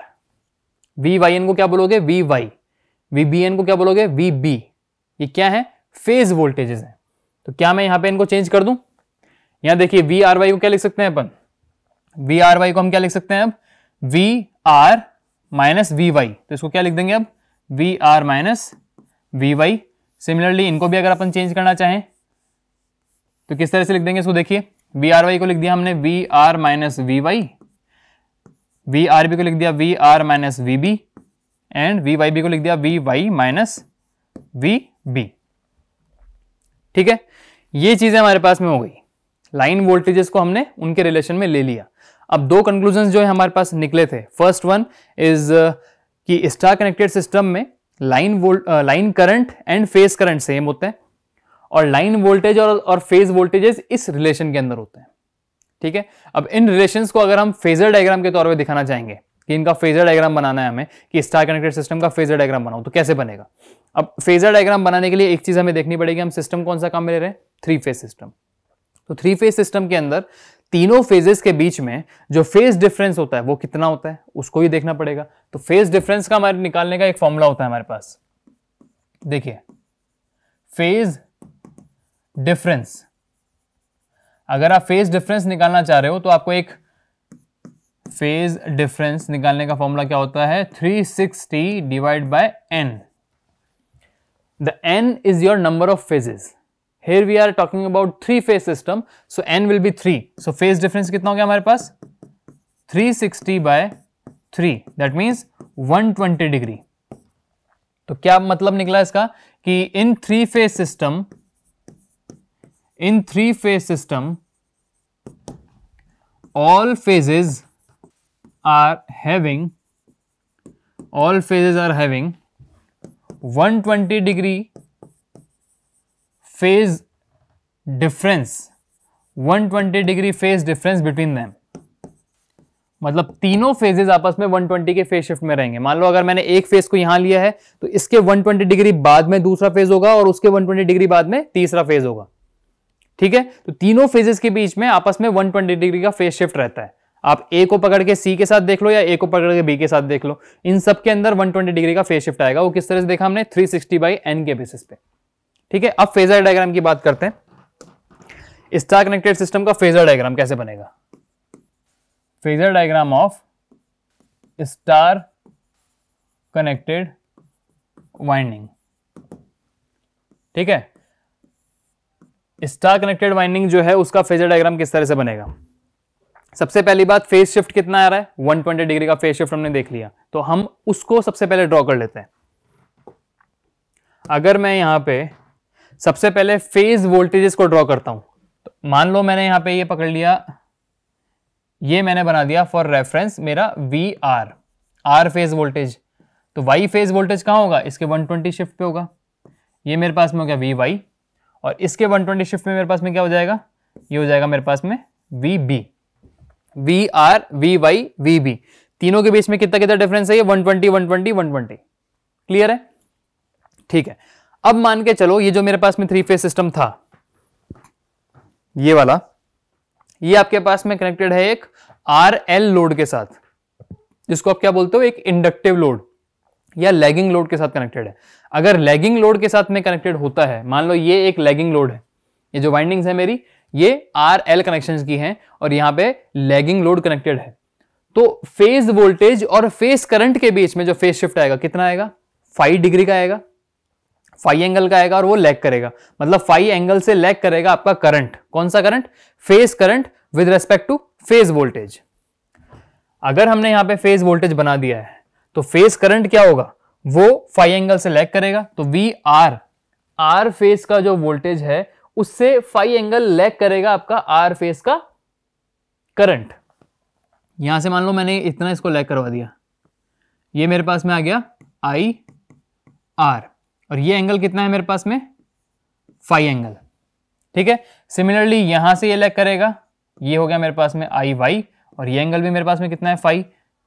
VYN को क्या बोलोगे? VY। VBN को क्या बोलोगे? VB। ये क्या है? फेज वोल्टेजेस हैं। तो क्या मैं यहां पे इनको चेंज कर दूं? यहां देखिए VRY को क्या लिख सकते हैं अपन? VRY को हम क्या लिख सकते हैं अब? VR minus VY। तो इसको क्या लिख देंगे अब? VR minus VY। सिमिलरली इनको भी अगर अपन चेंज करना चाहें तो किस तरह से लिख देंगे इसको? देखिए, VRY को लिख दिया हमने VR माइनस VY, VRB को लिख दिया VR minus VB and VYB को लिख दिया VY माइनस VB। ठीक है, ये चीजें हमारे पास में हो गई। लाइन वोल्टेजेस को हमने उनके रिलेशन में ले लिया। अब दो कंक्लूजन्स जो है हमारे पास निकले थे। फर्स्ट वन इज कि स्टार कनेक्टेड सिस्टम में line current and phase current same होते हैं और लाइन वोल्टेज और फेज वोल्टेजेस इस रिलेशन के अंदर होते हैं। ठीक है, अब इन रिलेशंस को अगर हम फेजर डायग्राम के तौर पे दिखाना चाहेंगे कि इनका फेजर डायग्राम बनाना है हमें, कि स्टार कनेक्टेड सिस्टम का फेजर डायग्राम बनाओ, तो कैसे बनेगा? अब फेजर डायग्राम बनाने के लिए एक चीज हमें देखनी पड़ेगी, हम सिस्टम कौन सा काम में ले रहे हैं? Three phase system. तो थ्री फेज सिस्टम के अंदर तीनों फेजेस के बीच में जो फेज डिफरेंस होता है वो कितना होता है उसको ही देखना पड़ेगा। तो फेज डिफरेंस का हमारे निकालने का एक फॉर्मूला होता है हमारे पास। देखिए, फेज डिफरेंस, अगर आप फेज डिफरेंस निकालना चाह रहे हो तो आपको एक फेज डिफरेंस निकालने का फॉर्मूला क्या होता है? 360 divide by n। The n is your number of phases. Here we are talking about three phase system, so n will be 3. So phase difference कितना हो गया हमारे पास? 360 by 3, that means 120 डिग्री। तो क्या मतलब निकला इसका कि in three phase system all phases are having 120 degree phase difference, 120 degree phase difference between them. मतलब तीनों फेजेस आपस में 120 के फेज शिफ्ट में रहेंगे। मान लो अगर मैंने एक फेज को यहां लिया है तो इसके 120 डिग्री बाद में दूसरा फेज होगा और उसके 120 डिग्री बाद में तीसरा फेज होगा। ठीक है, तो तीनों फेजेस के बीच में आपस में 120 डिग्री का फेज शिफ्ट रहता है। आप ए को पकड़ के सी के साथ देख लो या ए को पकड़ के बी के साथ देख लो, इन सब के अंदर 120 डिग्री का फेज शिफ्ट आएगा। वो किस तरह से देखा हमने, 360/n के बेसिस पे। ठीक है, अब फेजर डायग्राम की बात करते हैं। स्टार कनेक्टेड सिस्टम का फेजर डायग्राम कैसे बनेगा? Phasor diagram of star connected winding. ठीक है, स्टार कनेक्टेड वाइंडिंग जो है उसका फेजर डायग्राम किस तरह से बनेगा? सबसे पहली बात, फेज शिफ्ट कितना आ रहा है? 120 डिग्री का फेज शिफ्ट हमने देख लिया, तो हम उसको सबसे पहले ड्रॉ कर लेते हैं। अगर मैं यहां पे सबसे पहले फेज वोल्टेजेस को ड्रॉ करता हूं, तो मान लो मैंने यहां पे ये पकड़ लिया, ये मैंने बना दिया फॉर रेफरेंस मेरा वी आर फेज वोल्टेज। तो वाई फेज वोल्टेज कहां होगा? इसके 120 शिफ्ट पे होगा। ये मेरे पास में हो गया वी वाई, और इसके 120 शिफ्ट में मेरे पास में क्या हो जाएगा? ये हो जाएगा मेरे पास में V B. V R, V Y, V B, तीनों के बीच में कितना कितना डिफरेंस है? ये 120 120 120। क्लियर है? ठीक है, अब मान के चलो ये जो मेरे पास में 3 फेज सिस्टम था, ये वाला, ये आपके पास में कनेक्टेड है एक RL लोड के साथ, जिसको आप क्या बोलते हो? एक इंडक्टिव लोड या लैगिंग लोड के साथ कनेक्टेड है। अगर लैगिंग लोड के साथ में कनेक्टेड होता है, मान लो ये एक लैगिंग लोड है, ये जो वाइंडिंग्स है मेरी ये RL कनेक्शंस की हैं और यहां पे लैगिंग लोड कनेक्टेड है, तो फेज वोल्टेज और फेज करंट के बीच में जो फेज शिफ्ट आएगा कितना आएगा? 5 डिग्री का आएगा, 5 एंगल का आएगा, और वो लैग करेगा। मतलब 5 एंगल से लैग करेगा आपका करंट। कौन सा current? Phase current with respect two phase voltage. अगर हमने यहां पे फेज वोल्टेज बना दिया है तो फेज करंट क्या होगा? वो 5 एंगल से लैग करेगा। तो वी आर फेज का जो वोल्टेज है उससे 5 एंगल लैग करेगा आपका आर फेज का करंट। यहां से मान लो मैंने इतना इसको लैग करवा दिया, ये मेरे पास में आ गया आई आर, और ये एंगल कितना है मेरे पास में? 5 एंगल। ठीक है, सिमिलरली यहां से ये लैग करेगा, ये हो गया मेरे पास में आई वाई, और ये एंगल भी मेरे पास में कितना है? 5।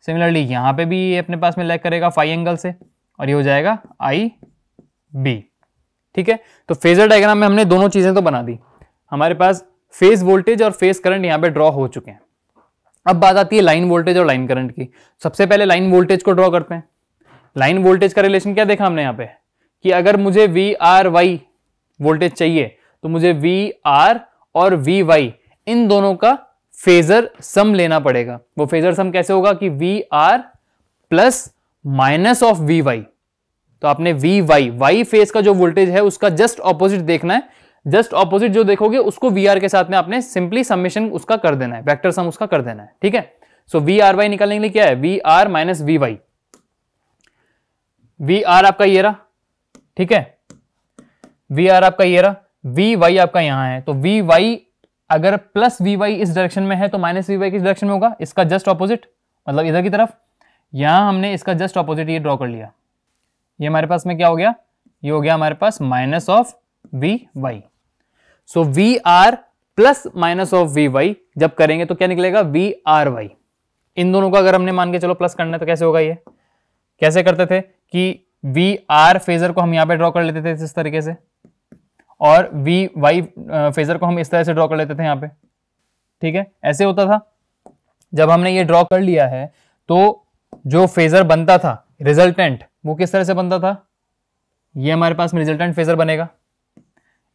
सिमिलरली यहां पे भी ये अपने पास में लैग करेगा 5 एंगल से, और ये हो जाएगा आई बी। ठीक है, तो फेजर डायग्राम में हमने दोनों चीजें तो बना दी, हमारे पास फेज वोल्टेज और फेज करंट यहां पे ड्रॉ हो चुके हैं। अब बात आती है लाइन वोल्टेज और लाइन करंट की। सबसे पहले लाइन वोल्टेज को ड्रॉ करते हैं। लाइन वोल्टेज का रिलेशन क्या देखा हमने यहां पे, कि अगर मुझे वी आर वाई वोल्टेज चाहिए तो मुझे वी आर और वी वाई इन दोनों का फेजर सम लेना पड़ेगा। वो फेजर सम कैसे होगा? कि V R plus minus of V Y. तो आपने वी वाई फेज का जो वोल्टेज है उसका जस्ट ऑपोजिट देखना है। जस्ट ऑपोजिट जो देखोगे उसको वी आर के साथ में आपने सिंपली समेशन उसका कर देना है, वेक्टर सम उसका कर देना है। ठीक है, सो वी आर वाई निकालने के लिए क्या है? V R minus V Y. V R आपका ये रहा, ठीक है, वी आर आपका ये रहा, वी वाई आपका यहां है। तो वी वाई अगर प्लस वी वाई इस डायरेक्शन में है तो माइनस वी वाई किस डायरेक्शन में होगा? इसका जस्ट ऑपोजिट, मतलब इधर की तरफ। यहां हमने इसका जस्ट ऑपोजिट ये ड्रॉ कर लिया, ये हमारे पास में क्या हो गया? ये हो गया हमारे पास minus of V Y. So V R plus minus of V Y जब करेंगे तो क्या निकलेगा? V R Y. इन दोनों का अगर हमने मान के चलो प्लस करना है तो कैसे होगा? ये कैसे करते थे कि वी आर फेजर को हम यहां पे ड्रॉ कर लेते थे इस तरीके से, और वी वाई फेजर को हम इस तरह से ड्रॉ कर लेते थे यहां पे। ठीक है, ऐसे होता था। जब हमने ये ड्रॉ कर लिया है तो जो फेजर बनता था रिजल्टेंट, वो किस तरह से बनता था? ये हमारे पास में रिजल्टेंट फेजर बनेगा।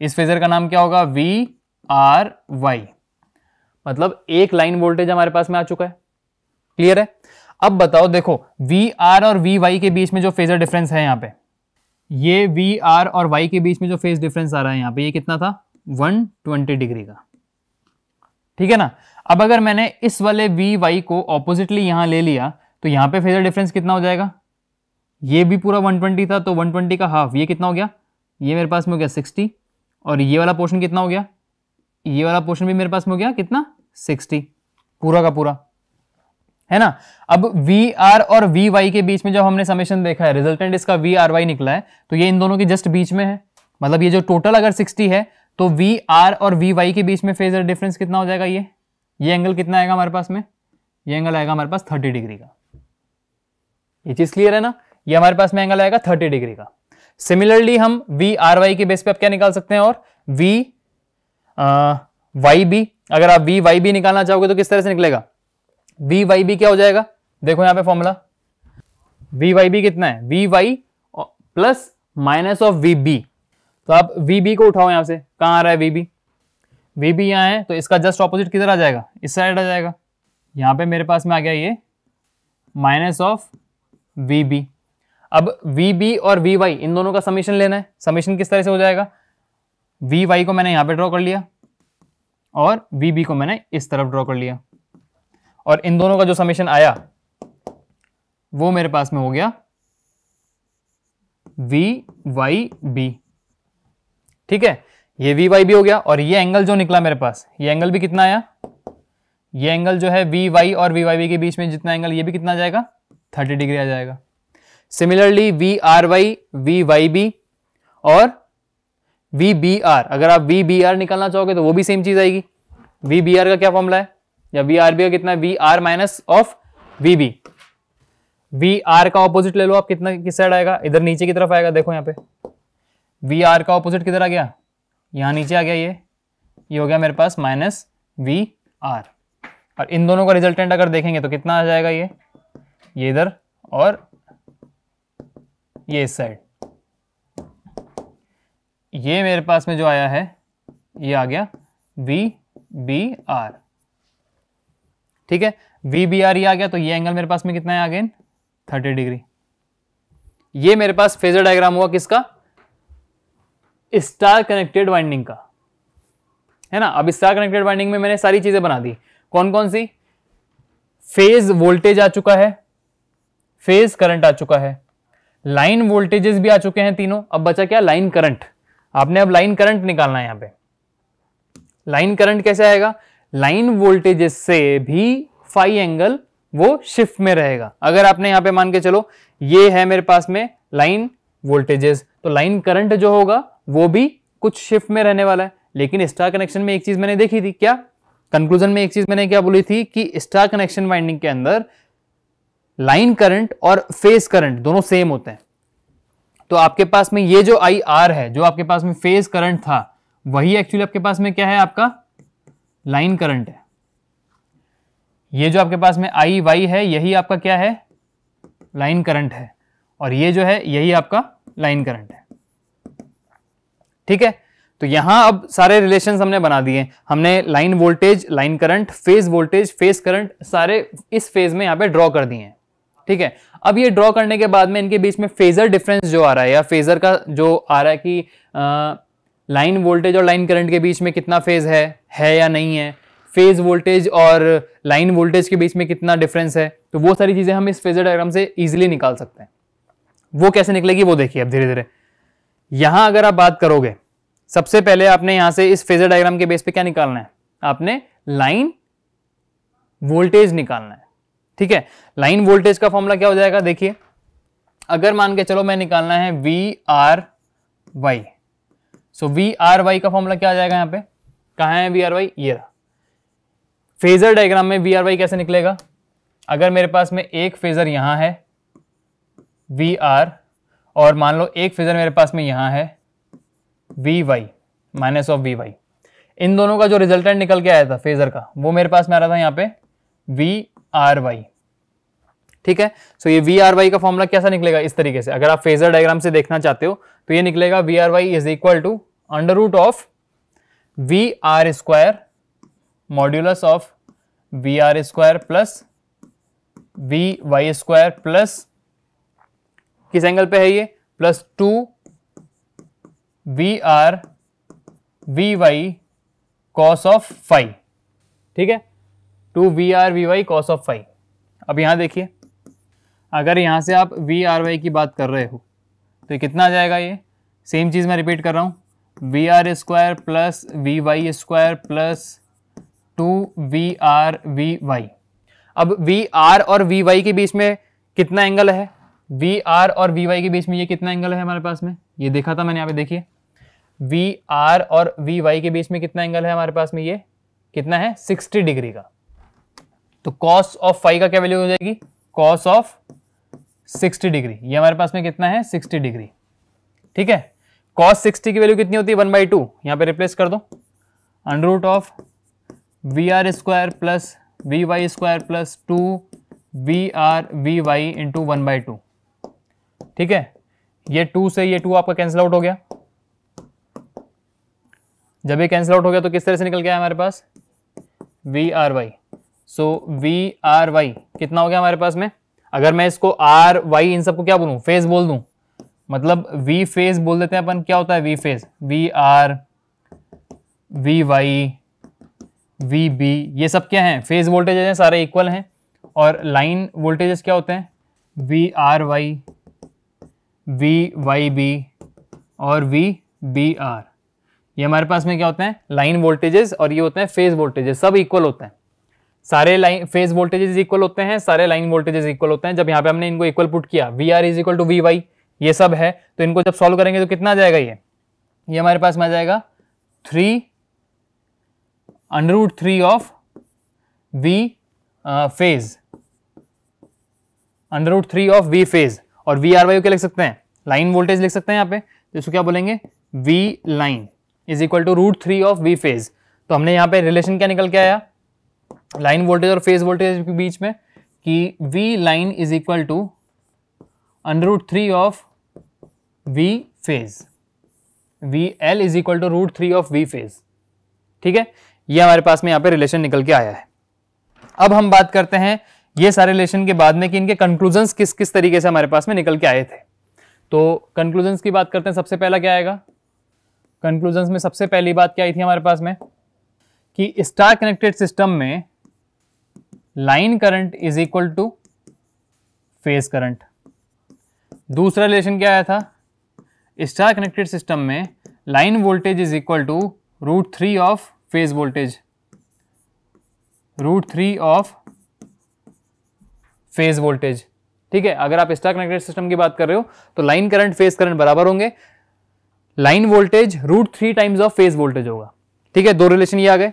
इस फेजर का नाम क्या होगा? V R Y. मतलब एक लाइन वोल्टेज हमारे पास में आ चुका है। क्लियर है? अब बताओ, देखो वी आर और वी वाई के बीच में जो फेजर डिफरेंस है यहां पे, ये वी आर और वाई के बीच में जो फेज डिफरेंस आ रहा है यहां पे, ये कितना था? 120 डिग्री का। ठीक है ना? अब अगर मैंने इस वाले वी वाई को ऑपोजिटली यहां ले लिया तो यहां पे फेजर डिफरेंस कितना हो जाएगा? ये भी पूरा 120 था, तो 120 का हाफ, ये कितना हो गया? ये मेरे पास में हो गया 60, और ये वाला पोर्शन कितना हो गया? ये वाला पोर्शन भी मेरे पास में हो गया कितना? 60, पूरा का पूरा। है ना। अब वी आर और वी वाई के बीच में जब हमने समेशन देखा है, रिजल्टेंट इसका वी आर वाई निकला है, तो ये इन दोनों के जस्ट बीच में है। मतलब ये जो टोटल अगर 60 है तो वी आर और वी वाई के बीच में फेजर डिफरेंस कितना हो जाएगा, ये एंगल कितना आएगा हमारे पास में, ये एंगल आएगा हमारे पास 30 डिग्री का। ये चीज क्लियर है ना, ये हमारे पास में एंगल आएगा 30 डिग्री का। सिमिलरली हम वी आर वाई के बेस पे अब क्या निकाल सकते हैं, और वी वाई बी, अगर आप वी वाई बी निकालना चाहोगे तो किस तरह से निकलेगा, वी वाई बी क्या हो जाएगा, देखो यहां पे फॉर्मूला, वी वाई बी कितना है, V Y plus minus of V B. तो आप वी बी को उठाओ, यहां से कहां आ रहा है वी बी, वी बी यहां है, तो इसका जस्ट ऑपोजिट किधर आ जाएगा, इस साइड आ जाएगा। यहां पे मेरे पास में आ गया ये माइनस ऑफ वी बी। अब वी बी और वी वाई इन दोनों का समीशन लेना है। समीशन किस तरह से हो जाएगा, वी वाई को मैंने यहां पे ड्रॉ कर लिया और वी बी को मैंने इस तरफ ड्रॉ कर लिया, और इन दोनों का जो समीशन आया वो मेरे पास में हो गया वी वाई बी। ठीक है, ये वी वाई बी हो गया, और ये एंगल जो निकला मेरे पास, ये एंगल भी कितना आया, ये एंगल जो है वी वाई और वी वाई बी के बीच में जितना एंगल, ये भी कितना आ जाएगा, 30 डिग्री आ जाएगा। Similarly V R Y, V Y B और वी बी आर, अगर आप वी बी आर निकालना चाहोगे तो वो भी सेम चीज आएगी। वी बी आर का क्या फॉर्मूला है, या वी आर बी का कितना है, V R minus of V B. V R का ऑपोजिट ले लो आप, कितना किस साइड आएगा, इधर नीचे की तरफ आएगा। देखो यहाँ पे वी आर का ऑपोजिट किधर आ गया, यहाँ नीचे आ गया, ये हो गया मेरे पास माइनस वी आर। और इन दोनों का रिजल्टेंट अगर देखेंगे तो कितना आ जाएगा, ये इधर और ये इस साइड। ये मेरे पास में जो आया है ये आ गया वी बी आर। ठीक है, वी बी आर ये आ गया, तो ये एंगल मेरे पास में कितना है अगेन, 30 डिग्री। ये मेरे पास फेजर डायग्राम हुआ किसका, स्टार कनेक्टेड वाइंडिंग का, है ना। अब स्टार कनेक्टेड वाइंडिंग में मैंने सारी चीजें बना दी, कौन कौन सी, फेज वोल्टेज आ चुका है, फेज करंट आ चुका है, लाइन वोल्टेजेस भी आ चुके हैं तीनों। अब बचा क्या, लाइन करंट। आपने अब लाइन करंट निकालना है। यहां पे लाइन करंट कैसे आएगा, लाइन वोल्टेजेस से भी फाई एंगल वो शिफ्ट में रहेगा। अगर आपने यहां पे मान के चलो ये है मेरे पास में लाइन वोल्टेजेस, तो लाइन करंट जो होगा वो भी कुछ शिफ्ट में रहने वाला है। लेकिन स्टार कनेक्शन में एक चीज मैंने देखी थी, क्या कंक्लूजन में एक चीज मैंने क्या बोली थी कि स्टार कनेक्शन वाइंडिंग के अंदर लाइन करंट और फेज करंट दोनों सेम होते हैं। तो आपके पास में ये जो आई आर है, जो आपके पास में फेज करंट था, वही एक्चुअली आपके पास में क्या है, आपका लाइन करंट है। ये जो आपके पास में आई वाई है, यही आपका क्या है, लाइन करंट है, और ये जो है यही आपका लाइन करंट है। ठीक है, तो यहां अब सारे रिलेशंस हमने बना दिए। हमने line voltage, line current, phase voltage, phase current सारे इस फेज में यहां पे ड्रॉ कर दिए हैं। ठीक है, अब ये ड्रॉ करने के बाद में इनके बीच में फेजर डिफरेंस जो आ रहा है, या फेजर का जो आ रहा है कि लाइन वोल्टेज और लाइन करंट के बीच में कितना फेज है या नहीं है, फेज वोल्टेज और लाइन वोल्टेज के बीच में कितना डिफरेंस है, तो वो सारी चीजें हम इस फेजर डायग्राम से इजीली निकाल सकते हैं। वो कैसे निकलेगी वो देखिए अब धीरे धीरे। यहां अगर आप बात करोगे, सबसे पहले आपने यहां से इस फेजर डायग्राम के बेस पे क्या निकालना है, आपने लाइन वोल्टेज निकालना है। ठीक है, लाइन वोल्टेज का फॉर्मूला क्या हो जाएगा, देखिए अगर मान के चलो मैं निकालना है V R Y, so V R Y का फॉर्मूला क्या आ जाएगा, यहां पे कहां है वी आर वाई, ये रहा। फेजर डायग्राम में वी आर वाई कैसे निकलेगा, अगर मेरे पास में एक फेजर यहां है वी आर, और मान लो एक फेजर मेरे पास में यहां है V Y minus of V Y, इन दोनों का जो रिजल्टेंट निकल के आया था फेजर का, वो मेरे पास में आ रहा था यहाँ पे वी आर वाई। ठीक है, सो ये वी आर वाई का फॉर्मूला कैसा निकलेगा, इस तरीके से। अगर आप फेजर डायग्राम से देखना चाहते हो तो ये निकलेगा V R Y is equal to under root of V R square modulus of V R square plus V Y square plus किस एंगल पे है ये, plus 2 V R V Y cos of phi. ठीक है, 2 V R V Y cos of phi. अब यहां देखिए, अगर यहां से आप वी आर वाई की बात कर रहे हो तो ये कितना आ जाएगा, ये सेम चीज मैं रिपीट कर रहा हूं, V R square plus V Y square plus 2 V R V Y. अब वी आर और वी वाई के बीच में कितना एंगल है, वी आर और वी वाई के बीच में ये कितना एंगल है हमारे पास में, ये देखा था मैंने यहाँ पे, देखिए वी आर और वी वाई के बीच में कितना एंगल है हमारे पास में, ये कितना है 60 डिग्री का। तो कॉस ऑफ फाई का क्या वैल्यू हो जाएगी, कॉस ऑफ 60 डिग्री, ये हमारे पास में कितना है 60 डिग्री। ठीक है, कॉस 60 की वैल्यू कितनी होती है 1/2, यहाँ पे रिप्लेस कर दो, under root of V R square plus V Y square plus 2 V R V Y into 1/2। ठीक है, ये 2 से ये 2 आपका कैंसिल आउट हो गया। जब ये कैंसिल आउट हो गया तो किस तरह से निकल गया हमारे पास V R Y. So V R Y कितना हो गया हमारे पास में, अगर मैं इसको आर वाई इन सबको क्या बोलूं, फेज बोल दूं, मतलब वी फेज बोल देते हैं अपन, क्या होता है V phase, V R V Y V B, ये सब क्या हैं फेज वोल्टेजेस हैं, सारे इक्वल हैं। और लाइन वोल्टेजेस क्या होते हैं, V R Y V Y B और वी बी आर, ये हमारे पास में क्या होते हैं लाइन वोल्टेजेस, और ये होते हैं फेज वोल्टेजेस, सब इक्वल होते हैं। सारे लाइन फेज वोल्टेजेस इक्वल होते हैं, सारे लाइन वोल्टेजेस इक्वल होते हैं। जब यहाँ पे हमने इनको इक्वल पुट किया, V R is equal to V Y, ये सब है, तो इनको जब सॉल्व करेंगे तो कितना आ जाएगा, ये हमारे पास में आ जाएगा 3 under root 3 of V phase, under root 3 of V phase. और वी आर वाई क्या लिख सकते हैं, लाइन वोल्टेज लिख सकते हैं यहाँ पे, तो इसको क्या बोलेंगे V line is equal to √3 of V phase. तो हमने यहाँ पे रिलेशन क्या निकल के आया लाइन वोल्टेज और फेज वोल्टेज के बीच में, कि V line is equal to under root 3 of V phase, V L is equal to √3 of V phase. ठीक है, ये हमारे पास में यहाँ पे रिलेशन निकल के आया है। अब हम बात करते हैं ये सारे रिलेशन के बाद में कि इनके कंक्लूजन्स किस किस तरीके से हमारे पास में निकल के आए थे। तो कंक्लूजन्स की बात करते हैं, सबसे पहला क्या आएगा, कंक्लूजन्स में सबसे पहली बात क्या आई थी हमारे पास में कि स्टार कनेक्टेड सिस्टम में line current is equal to phase current. दूसरा रिलेशन क्या आया था, स्टार कनेक्टेड सिस्टम में line voltage is equal to √3 of phase voltage, √3 of phase voltage. ठीक है, अगर आप स्टार कनेक्टेड सिस्टम की बात कर रहे हो तो लाइन करंट फेज करंट बराबर होंगे, line voltage √3 times of phase voltage होगा। ठीक है, दो रिलेशन ये आ गए।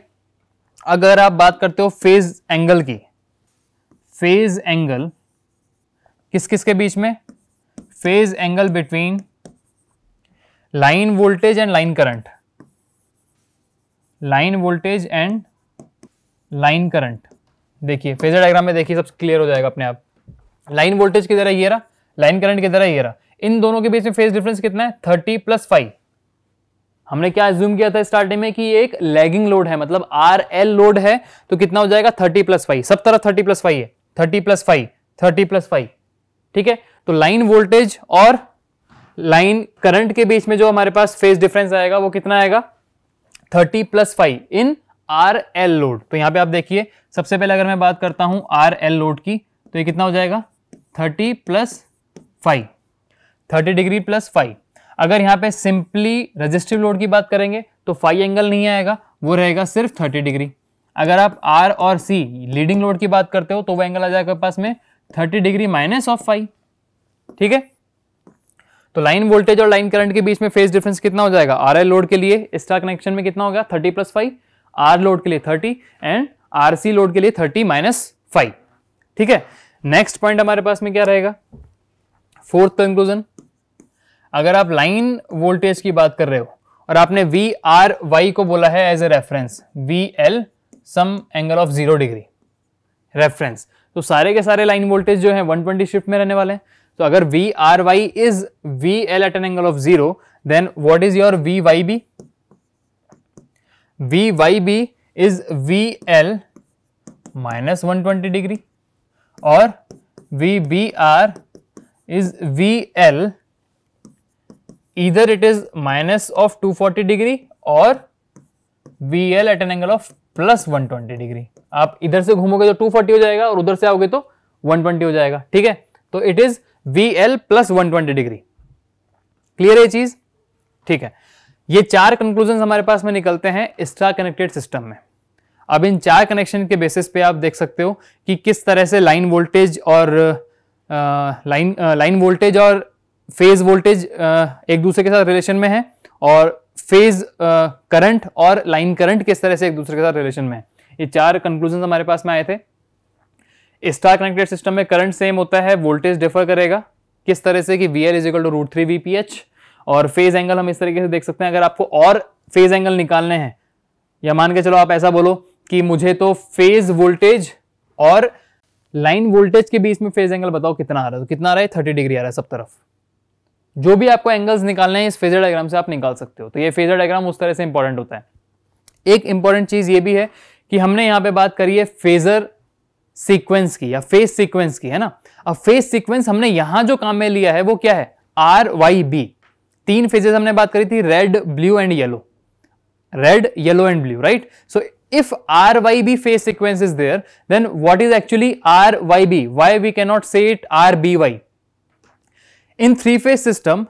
अगर आप बात करते हो फेज एंगल की, फेज एंगल किस किस के बीच में, phase angle between line voltage and line current, line voltage and line current. देखिए फेजर डायग्राम में देखिए सब क्लियर हो जाएगा अपने आप। लाइन वोल्टेज की तरह ये रहा, लाइन करंट की तरह ये रहा, इन दोनों के बीच में फेज डिफरेंस कितना है 30 + 5। हमने क्या अज्यूम किया था स्टार्टिंग में कि ये एक लैगिंग लोड है, मतलब RL लोड है, तो कितना हो जाएगा 30 + 5, सब तरफ 30 + 5 है, 30 + 5 30 + 5। ठीक है, तो लाइन वोल्टेज और लाइन करंट के बीच में जो हमारे पास फेज डिफरेंस आएगा वो कितना आएगा 30 + 5 इन RL लोड। तो यहां पे आप देखिए सबसे पहले अगर मैं बात करता हूं RL लोड की, तो ये कितना हो जाएगा 30 + 5, 30 डिग्री + 5। अगर यहाँ पे सिंपली रेजिस्टिव लोड की बात करेंगे तो फाई एंगल नहीं आएगा, वो रहेगा सिर्फ 30 डिग्री। अगर आप R और C लीडिंग लोड की बात करते हो तो वो एंगल आ जाएगा पास में 30 डिग्री माइनस ऑफ फाई। ठीक है, तो लाइन वोल्टेज और लाइन करंट के बीच में फेज डिफरेंस कितना हो जाएगा, RL लोड के लिए स्टार कनेक्शन में कितना होगा 30 + 5, R लोड के लिए 30 एंड RC लोड के लिए 30 - 5। ठीक है, नेक्स्ट पॉइंट हमारे पास में क्या रहेगा, फोर्थ कंक्लूजन। अगर आप लाइन वोल्टेज की बात कर रहे हो और आपने VRY को बोला है as a reference, VL some angle of 0 degree reference, तो सारे के सारे लाइन वोल्टेज जो है 120 शिफ्ट में रहने वाले हैं। तो अगर VRY is VL at an angle of 0, then what is your VYB? VYB is VL - 120 degree और VBR is VL, either it is minus of 240 degree और VL at an angle of plus 120 degree. आप इधर से घूमोगे तो 240 हो जाएगा और उधर से आओगे तो 120 हो जाएगा। ठीक है, तो it is VL + 120 degree. Clear है ये चीज? ठीक है, ये चार कंक्लूजन हमारे पास में निकलते हैं स्टार कनेक्टेड सिस्टम में। अब इन 4 कनेक्शन के बेसिस पे आप देख सकते हो कि किस तरह से लाइन वोल्टेज और फेज वोल्टेज एक दूसरे के साथ रिलेशन में है, और फेज करंट और लाइन करंट किस तरह से एक दूसरे के साथ रिलेशन में है। ये 4 कंक्लूजन हमारे पास में आए थे। स्टार कनेक्टेड सिस्टम में करंट सेम होता है, वोल्टेज डिफर करेगा किस तरह से कि VL = √3 VPH, और फेज एंगल हम इस तरीके से देख सकते हैं। अगर आपको और फेज एंगल निकालने हैं, या मान के चलो आप ऐसा बोलो कि मुझे तो फेज वोल्टेज और लाइन वोल्टेज के बीच में फेज एंगल बताओ कितना आ रहा है, तो कितना आ रहा है, 30 डिग्री आ रहा है सब तरफ। जो भी आपको एंगल्स निकालने हैं इस फेजर डायग्राम से आप निकाल सकते हो। तो ये फेजर डायग्राम उस तरह से इंपॉर्टेंट होता है। एक इंपॉर्टेंट चीज ये भी है कि हमने यहां पे बात करी है फेजर सीक्वेंस की या फेज सीक्वेंस की, है ना। अब फेज सीक्वेंस हमने यहां जो काम में लिया है वो क्या है, RYB। 3 फेजेस हमने बात करी थी, red, blue and yellow, red, yellow and blue, right. So if RYB phase sequence is there, then what is actually RYB? Why we cannot say it RBY? In 3-phase system,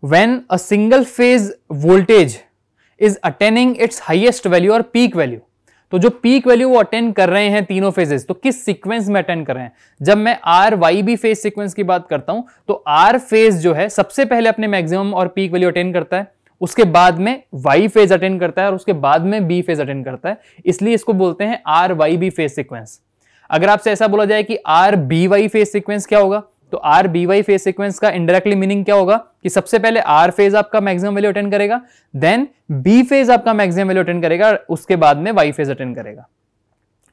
when a single phase voltage is attaining its highest value or peak value, तो जो peak value वो attend कर रहे हैं तीनों phases, तो किस sequence में अटेंड कर रहे हैं। जब मैं RYB फेज सीक्वेंस की बात करता हूं तो R फेज जो है सबसे पहले अपने मैक्सिमम और पीक वैल्यू अटेंड करता है, उसके बाद में Y फेज अटेंड करता है, और उसके बाद में B फेज अटेंड करता है, इसलिए इसको बोलते हैं RYB फेज सीक्वेंस। अगर आपसे ऐसा बोला जाए कि RBY फेज सीक्वेंस क्या होगा, तो RBY फेज सीक्वेंस का इनडायरेक्टली मीनिंग क्या होगा कि सबसे पहले R फेज आपका मैक्सिमम वैल्यू अटेंड करेगा, देन B फेज आपका मैक्सिमम वैल्यू अटेंड करेगा, उसके बाद में Y फेज अटेंड करेगा।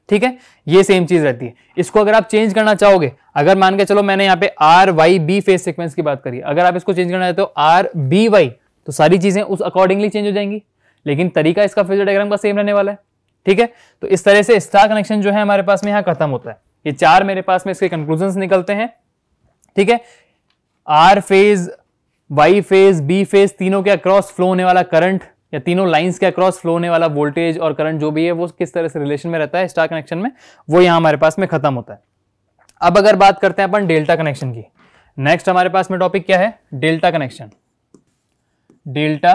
ठीक है, ये सेम चीज रहती है। इसको अगर आप चेंज करना चाहोगे, अगर मान के चलो मैंने यहाँ पे RYB फेज सीक्वेंस की बात करी, अगर आप इसको चेंज करना चाहते हो RBY, तो सारी चीजें उस अकॉर्डिंगली चेंज हो जाएंगी, लेकिन तरीका इसका फेजर डायग्राम का सेम रहने वाला है। ठीक है, तो इस तरह से स्टार कनेक्शन जो है हमारे पास में यहाँ खत्म होता है। ये 4 मेरे पास में इसके कंक्लूजन निकलते हैं। ठीक है, R phase, Y phase, B phase, तीनों के अक्रॉस फ्लो होने वाला करंट, या तीनों लाइंस के अक्रॉस फ्लो होने वाला वोल्टेज और करंट जो भी है वो किस तरह से रिलेशन में रहता है स्टार कनेक्शन में, वो यहां हमारे पास में खत्म होता है। अब अगर बात करते हैं अपन डेल्टा कनेक्शन की, नेक्स्ट हमारे पास में टॉपिक क्या है, delta connection. Delta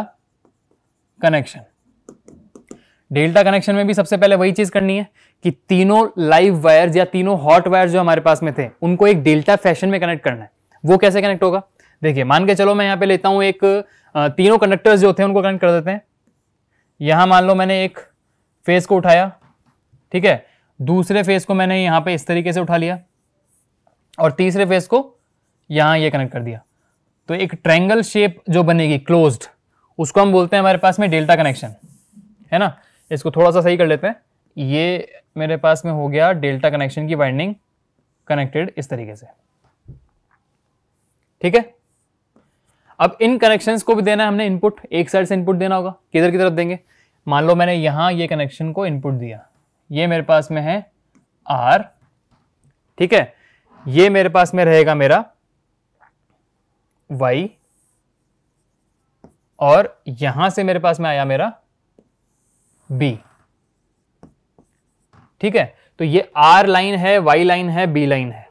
connection, delta connection में भी सबसे पहले वही चीज करनी है कि तीनों लाइव वायर्स या तीनों हॉट वायर्स जो हमारे पास में थे उनको एक डेल्टा फैशन में कनेक्ट करना है। वो कैसे कनेक्ट होगा, देखिए मान के चलो मैं यहां पे लेता हूं एक तीनों कंडक्टर्स जो थे उनको कनेक्ट कर देते हैं। यहां मान लो मैंने एक फेज को उठाया, ठीक है, दूसरे फेज को मैंने यहां पे इस तरीके से उठा लिया, और तीसरे फेज को यहां ये कनेक्ट कर दिया, तो एक ट्रायंगल शेप जो बनेगी क्लोज्ड, उसको हम बोलते हैं हमारे पास में डेल्टा कनेक्शन, है ना। इसको थोड़ा सा सही कर लेते हैं, ये मेरे पास में हो गया डेल्टा कनेक्शन की वाइंडिंग कनेक्टेड इस तरीके से। ठीक है, अब इन कनेक्शंस को भी देना है हमने इनपुट, एक साइड से इनपुट देना होगा, किधर की तरफ देंगे, मान लो मैंने यहां ये कनेक्शन को इनपुट दिया, ये मेरे पास में है R, ठीक है, ये मेरे पास में रहेगा मेरा Y, और यहां से मेरे पास में आया मेरा B। ठीक है, तो ये R लाइन है, Y लाइन है, B लाइन है।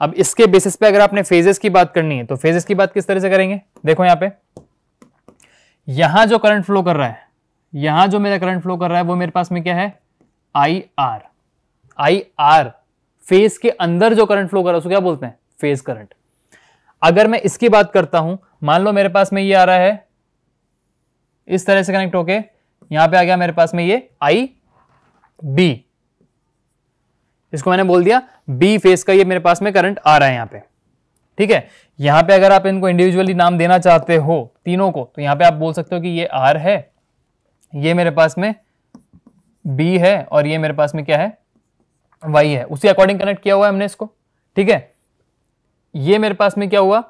अब इसके बेसिस पे अगर आपने फेजेस की बात करनी है तो फेजेस की बात किस तरह से करेंगे, देखो यहां पे, यहां जो करंट फ्लो कर रहा है, यहां जो मेरा करंट फ्लो कर रहा है वो मेरे पास में क्या है, IR। IR फेज के अंदर जो करंट फ्लो कर रहा है उसको क्या बोलते हैं, फेज करंट। अगर मैं इसकी बात करता हूं, मान लो मेरे पास में ये आ रहा है इस तरह से कनेक्ट होके, यहां पे आ गया मेरे पास में ये IB, इसको मैंने बोल दिया B फेज का ये मेरे पास में करंट आ रहा है यहां पे। ठीक है, यहां पे अगर आप इनको इंडिविजुअली नाम देना चाहते हो तीनों को, तो यहां पे आप बोल सकते हो कि ये R है, ये मेरे पास में B है, और ये मेरे पास में क्या है, Y है। उसी अकॉर्डिंग कनेक्ट किया हुआ है हमने इसको। ठीक है, ये मेरे पास में क्या हुआ,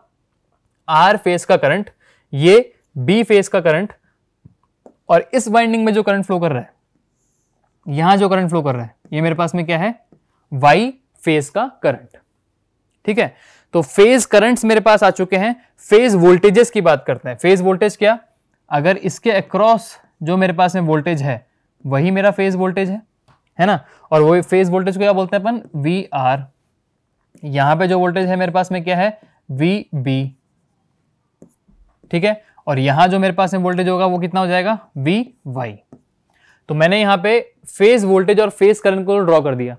R फेज का करंट, ये B फेज का करंट, और इस वाइंडिंग में जो करंट फ्लो कर रहा है, यहां जो करंट फ्लो कर रहा है, ये मेरे पास में क्या है, Y फेज का करंट। ठीक है, तो फेज करंट्स मेरे पास आ चुके हैं। फेज वोल्टेजेस की बात करते हैं। फेज वोल्टेज क्या, अगर इसके अक्रॉस जो मेरे पास में वोल्टेज है वही मेरा फेज वोल्टेज है ना, और वो फेज वोल्टेज को क्या बोलते हैं अपन, VR। यहां पे जो वोल्टेज है मेरे पास में क्या है, VB। ठीक है, और यहां जो मेरे पास में वोल्टेज होगा वो कितना हो जाएगा, VY। तो मैंने यहां पे फेज वोल्टेज और फेज करंट को ड्रॉ कर दिया।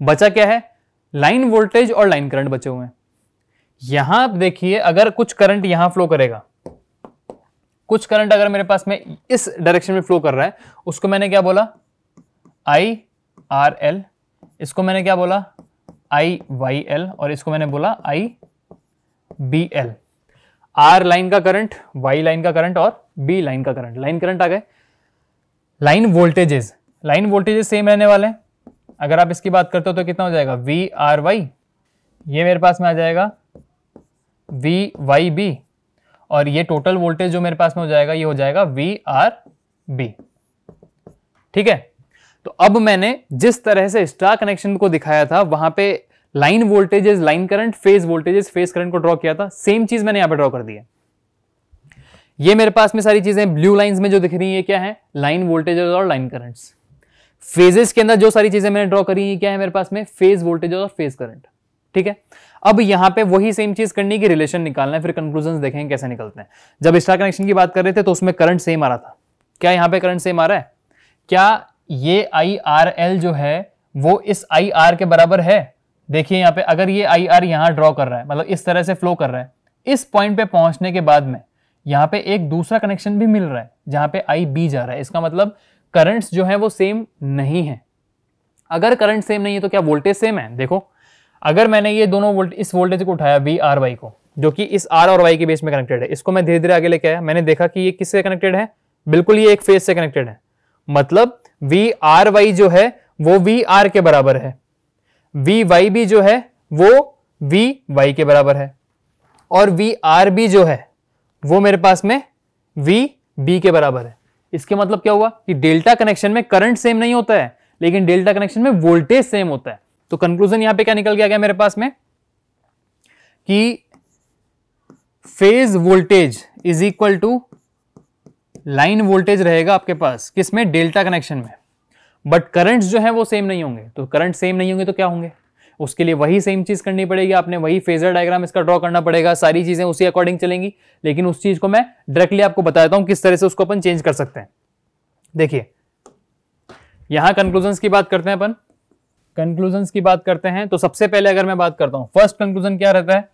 बचा क्या है, लाइन वोल्टेज और लाइन करंट बचे हुए हैं। यहां आप देखिए, अगर कुछ करंट यहां फ्लो करेगा, कुछ करंट अगर मेरे पास में इस डायरेक्शन में फ्लो कर रहा है, उसको मैंने क्या बोला, आई आर एल, इसको मैंने क्या बोला, आई वाई एल, और इसको मैंने बोला आई बी एल। आर लाइन का करंट, वाई लाइन का करंट और बी लाइन का करंट, लाइन करंट आ गए। Line voltages, line voltages same रहने वाले हैं। अगर आप इसकी बात करते हो तो कितना हो जाएगा, वी आर वाई, ये मेरे पास में आ जाएगा वी वाई बी, और ये टोटल वोल्टेज जो मेरे पास में हो जाएगा ये हो जाएगा वी आर बी। ठीक है, तो अब मैंने जिस तरह से स्टार कनेक्शन को दिखाया था वहां पे line voltages, line current, phase voltages, phase current को ड्रॉ किया था, सेम चीज मैंने यहां पे ड्रॉ कर दी है। ये मेरे पास में सारी चीजें ब्लू लाइंस में जो दिख रही है क्या है, लाइन वोल्टेजेस और लाइन करंट्स। फेजेस के अंदर जो सारी चीजें मैंने ड्रॉ करी है क्या है मेरे पास में, फेज वोल्टेजेस और फेज करंट। ठीक है, अब यहां पे वही सेम चीज करनी की रिलेशन निकालना है, फिर कंक्लूजन देखेंगे कैसे निकलते हैं। जब स्टार कनेक्शन की बात कर रहे थे तो उसमें करंट सेम आ रहा था, क्या यहां पे करंट सेम आ रहा है, क्या ये आई आर एल जो है वो इस आई आर के बराबर है। देखिए यहां पे अगर ये आई आर यहां ड्रॉ कर रहा है, मतलब इस तरह से फ्लो कर रहा है, इस पॉइंट पे पहुंचने के बाद में यहां पे एक दूसरा कनेक्शन भी मिल रहा है जहां पे आई बी जा रहा है, इसका मतलब करंट्स जो है वो सेम नहीं है। अगर करंट सेम नहीं है तो क्या वोल्टेज सेम है। देखो अगर मैंने ये दोनों इस वोल्टेज को उठाया वी आर वाई को, जो कि इस आर और वाई के बेस में कनेक्टेड है, इसको मैं धीरे धीरे आगे लेके आया, मैंने देखा कि ये किससे कनेक्टेड है, बिल्कुल ये एक फेज से कनेक्टेड है, मतलब वी आर वाई जो है वो वी आर के बराबर है, वी वाई बी जो है वो वी वाई के बराबर है, और वी आर बी जो है वो मेरे पास में वी बी के बराबर है। इसके मतलब क्या हुआ कि डेल्टा कनेक्शन में करंट सेम नहीं होता है, लेकिन डेल्टा कनेक्शन में वोल्टेज सेम होता है। तो कंक्लूजन यहां पे क्या निकल गया मेरे पास में कि phase voltage is equal to line voltage रहेगा आपके पास, किसमें, डेल्टा कनेक्शन में, बट करंट्स जो है वो सेम नहीं होंगे। तो करंट सेम नहीं होंगे तो क्या होंगे, उसके लिए वही सेम चीज करनी पड़ेगी, आपने वही फेजर डायग्राम इसका ड्रॉ करना पड़ेगा, सारी चीजें उसी अकॉर्डिंग चलेंगी, लेकिन उस चीज को मैं डायरेक्टली आपको बताता हूं किस तरह से उसको अपन चेंज कर सकते हैं। देखिए यहां कंक्लूजन की बात करते हैं अपन, कंक्लूजन की बात करते हैं तो सबसे पहले अगर मैं बात करता हूं, फर्स्ट कंक्लूजन क्या रहता है,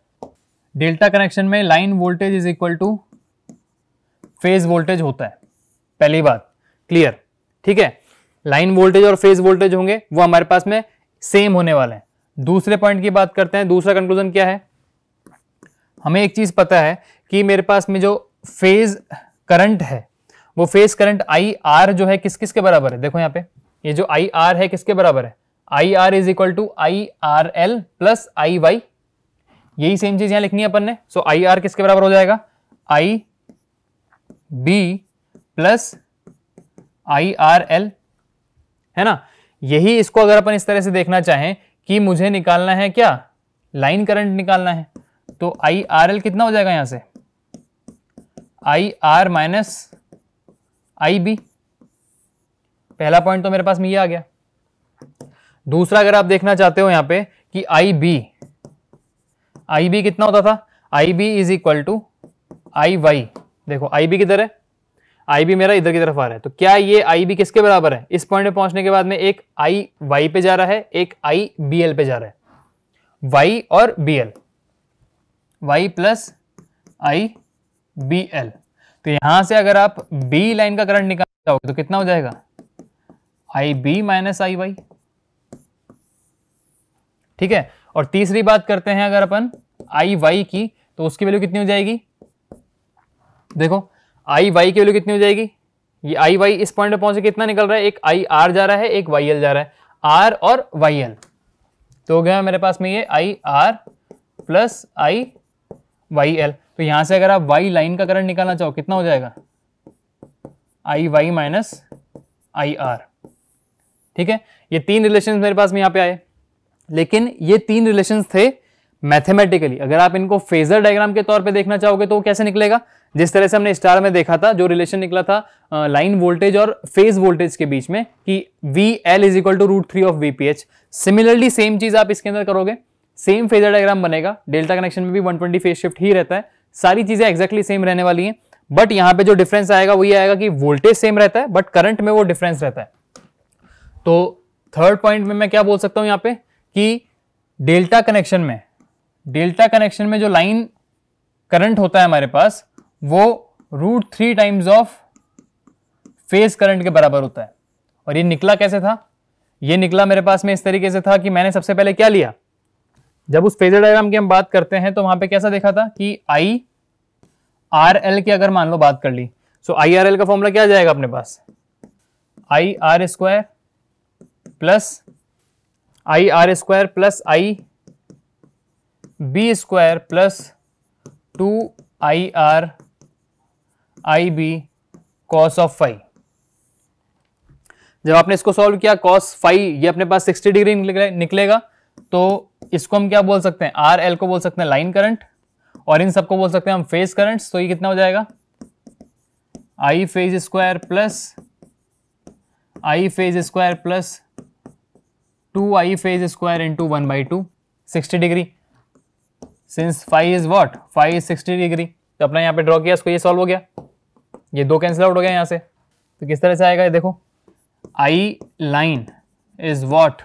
डेल्टा कनेक्शन में line voltage is equal to phase voltage होता है। पहली बात क्लियर, ठीक है, लाइन वोल्टेज और फेज वोल्टेज होंगे वो हमारे पास में सेम होने वाले हैं। दूसरे पॉइंट की बात करते हैं, दूसरा कंक्लूजन क्या है, हमें एक चीज पता है कि मेरे पास में जो फेज करंट है वो फेज करंट आई आर जो है किस किस के बराबर है। देखो यहाँ पे ये जो आई आर है किसके बराबर है, I R is equal to I R L plus I Y, यही सेम चीज यहां लिखनी है अपन ने। सो आई आर किसके बराबर हो जाएगा, I B plus I R L, है ना। यही इसको अगर अपन इस तरह से देखना चाहें कि मुझे निकालना है क्या, लाइन करंट निकालना है, तो आई आर एल कितना हो जाएगा यहां से, I R minus I B. पहला पॉइंट तो मेरे पास में ये आ गया। दूसरा अगर आप देखना चाहते हो यहां पे कि आई बी कितना होता था, I B is equal to I Y. देखो आई बी किधर है, आई बी मेरा इधर की तरफ आ रहा है, तो क्या ये आई बी किसके बराबर है, इस पॉइंट पे पहुंचने के बाद में एक आई वाई पे जा रहा है, एक आई बी एल पे जा रहा है, वाई और बी एल, वाई प्लस आई बी एल। तो यहां से अगर आप बी लाइन का करंट निकालना चाहोगे तो कितना हो जाएगा, I B minus I Y, ठीक है। और तीसरी बात करते हैं अगर अपन आई वाई की, तो उसकी वैल्यू कितनी हो जाएगी, देखो आई वाई की वैल्यू कितनी हो जाएगी, ये आई वाई इस पॉइंट पे पहुंचे कितना निकल रहा है, एक आई आर जा रहा है, एक वाई एल जा रहा है, आर और वाई एल, तो हो गया मेरे पास में ये I R plus I Y L. तो यहां से अगर आप वाई लाइन का करंट निकालना चाहो कितना हो जाएगा, आई वाई माइनस आई आर, ठीक है। ये तीन रिलेशन मेरे पास में यहां पे आए, लेकिन ये तीन रिलेशंस थे मैथमेटिकली। अगर आप इनको फेजर डायग्राम के तौर पे देखना चाहोगे तो कैसे निकलेगा, जिस तरह से हमने स्टार में देखा था, जो रिलेशन निकला था लाइन वोल्टेज और फेज वोल्टेज के बीच में कि V L is equal to √3 of V P H. Similarly same चीज आप इसके अंदर करोगे, सेम फेजर डायग्राम बनेगा। डेल्टा कनेक्शन में भी 120 फेज शिफ्ट ही रहता है, सारी चीजें एक्जैक्टली सेम रहने वाली हैं, बट यहाँ पे जो डिफरेंस आएगा वो ये आएगा कि वोल्टेज सेम रहता है बट करंट में वो डिफरेंस रहता है। तो थर्ड पॉइंट में मैं क्या बोल सकता हूं यहाँ पे कि डेल्टा कनेक्शन में जो लाइन करंट होता है हमारे पास वो √3 टाइम्स ऑफ फेज करंट के बराबर होता है। और ये निकला कैसे था? ये निकला मेरे पास में इस तरीके से था कि मैंने सबसे पहले क्या लिया, जब उस फेजर डायग्राम की हम बात करते हैं तो वहां पे कैसा देखा था कि IRL की अगर मान लो बात कर ली, सो IRL का फॉर्मूला क्या आ जाएगा अपने पास, IR square plus IB square plus 2IR IB cos of phi. जब आपने इसको सॉल्व किया कॉस फाई ये अपने पास 60 डिग्री निकलेगा, तो इसको हम क्या बोल सकते हैं, RL को बोल सकते हैं लाइन करंट और इन सबको बोल सकते हैं हम फेज करंट्स। तो ये कितना हो जाएगा, I phase square plus 2I phase square into 1/2 60 degree. Since phi is what, phi is 60 degree, तो अपना यहाँ पे ड्रॉ किया, इसको ये सॉल्व हो गया, ये 2 कैंसिल आउट हो गया यहाँ से। तो किस तरह से आएगा ये देखो, I line is what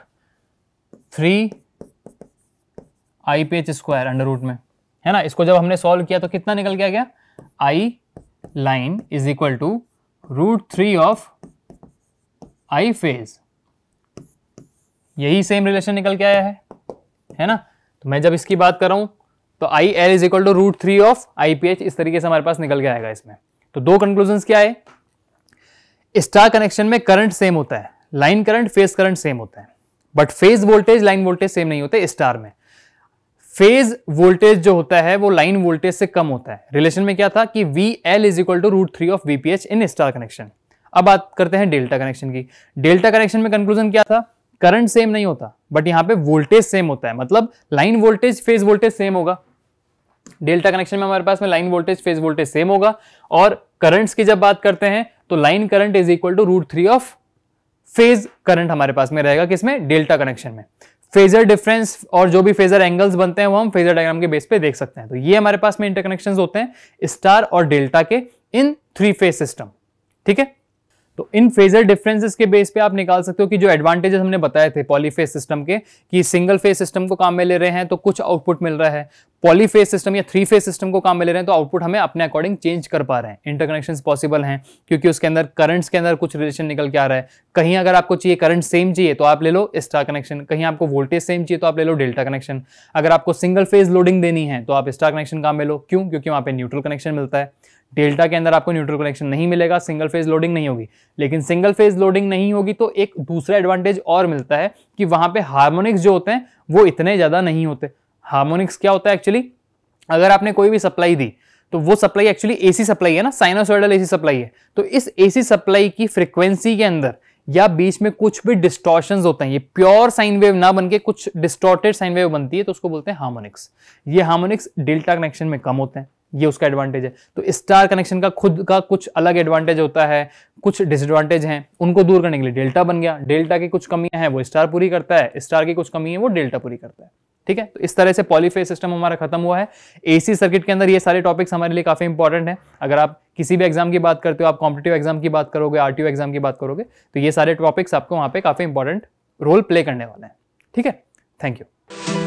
3IPH square under root में, है ना। इसको जब हमने सॉल्व किया तो कितना निकल के आ गया, I line is equal to √3 of I phase. यही सेम रिलेशन निकल के आया है ना। तो मैं जब इसकी बात कर रहा हूं तो IL is equal to √3 of IPH, इस तरीके से हमारे पास निकल के आएगा इसमें। तो 2 कंक्लूजन्स क्या है, स्टार कनेक्शन में करंट सेम होता है, line current phase current same होता है, but phase voltage line voltage same नहीं होते। स्टार में फेज वोल्टेज जो होता है वो लाइन वोल्टेज से कम होता है। रिलेशन में क्या था कि VL is equal to √3 of VPH in star connection. अब बात करते हैं डेल्टा कनेक्शन की। डेल्टा कनेक्शन में कंक्लूजन क्या था, करंट सेम नहीं होता बट यहां पे वोल्टेज सेम होता है, मतलब line voltage phase voltage same होगा। डेल्टा कनेक्शन में हमारे पास में line voltage phase voltage same होगा। और करंट्स की जब बात करते हैं तो line current is equal to √3 of phase current हमारे पास में रहेगा, किसमें, डेल्टा कनेक्शन में। फेजर डिफरेंस और जो भी फेजर एंगल्स बनते हैं वो हम फेजर डायग्राम के बेस पे देख सकते हैं। तो ये हमारे पास में इंटरकनेक्शंस होते हैं स्टार और डेल्टा के इन 3 फेज सिस्टम, ठीक है। तो इन फेजर डिफरेंसेस के बेस पे आप निकाल सकते हो कि जो एडवांटेजेस हमने बताए थे पॉलीफेज सिस्टम के, कि सिंगल फेज सिस्टम को काम में ले रहे हैं तो कुछ आउटपुट मिल रहा है, पॉलीफेज सिस्टम या 3 फेज सिस्टम को काम में ले रहे हैं तो आउटपुट हमें अपने अकॉर्डिंग चेंज कर पा रहे हैं। इंटरकनेक्शंस पॉसिबल हैं क्योंकि उसके अंदर करंट्स के अंदर कुछ रिलेशन निकल के आ रहा है। कहीं अगर आपको चाहिए करंट सेम चाहिए तो आप ले लो स्टार कनेक्शन, कहीं आपको वोल्टेज सेम चाहिए तो आप ले लो डेल्टा कनेक्शन। अगर आपको सिंगल फेज लोडिंग देनी है तो आप स्टार कनेक्शन काम में लो, क्यों, क्योंकि वहां पे न्यूट्रल कनेक्शन मिलता है। डेल्टा के अंदर आपको न्यूट्रल कनेक्शन नहीं मिलेगा, सिंगल फेज लोडिंग नहीं होगी। लेकिन सिंगल फेज लोडिंग नहीं होगी तो एक दूसरा एडवांटेज और मिलता है कि वहां पे हार्मोनिक्स जो होते हैं वो इतने ज्यादा नहीं होते। हार्मोनिक्स क्या होता है एक्चुअली, अगर आपने कोई भी सप्लाई दी तो वो सप्लाई एक्चुअली एसी सप्लाई है ना, साइनोसॉइडल एसी सप्लाई है। तो इस एसी सप्लाई की फ्रीक्वेंसी के अंदर या बीच में कुछ भी डिस्टॉर्शंस होते हैं, ये प्योर साइन वेव ना बनके कुछ डिस्टॉर्टेड साइन वेव बनती है, तो उसको बोलते हैं हार्मोनिक्स। ये हार्मोनिक्स डेल्टा कनेक्शन में कम होते हैं, ये उसका एडवांटेज है। तो स्टार कनेक्शन का खुद का कुछ अलग एडवांटेज होता है, कुछ डिसएडवांटेज हैं, उनको दूर करने के लिए डेल्टा बन गया। डेल्टा की कुछ कमियां हैं वो स्टार पूरी करता है, स्टार की कुछ कमी है वो डेल्टा पूरी करता है, ठीक है। तो इस तरह से पॉलीफेज सिस्टम हमारा खत्म हुआ है। एसी सर्किट के अंदर ये सारे टॉपिक्स हमारे लिए काफी इंपॉर्टेंट हैं। अगर आप किसी भी एग्जाम की बात करते हो, आप कॉम्पिटिटिव एग्जाम की बात करोगे, आरटीओ एग्जाम की बात करोगे, तो ये सारे टॉपिक्स आपको वहां पे काफी इंपॉर्टेंट रोल प्ले करने वाले हैं, ठीक है। Thank you.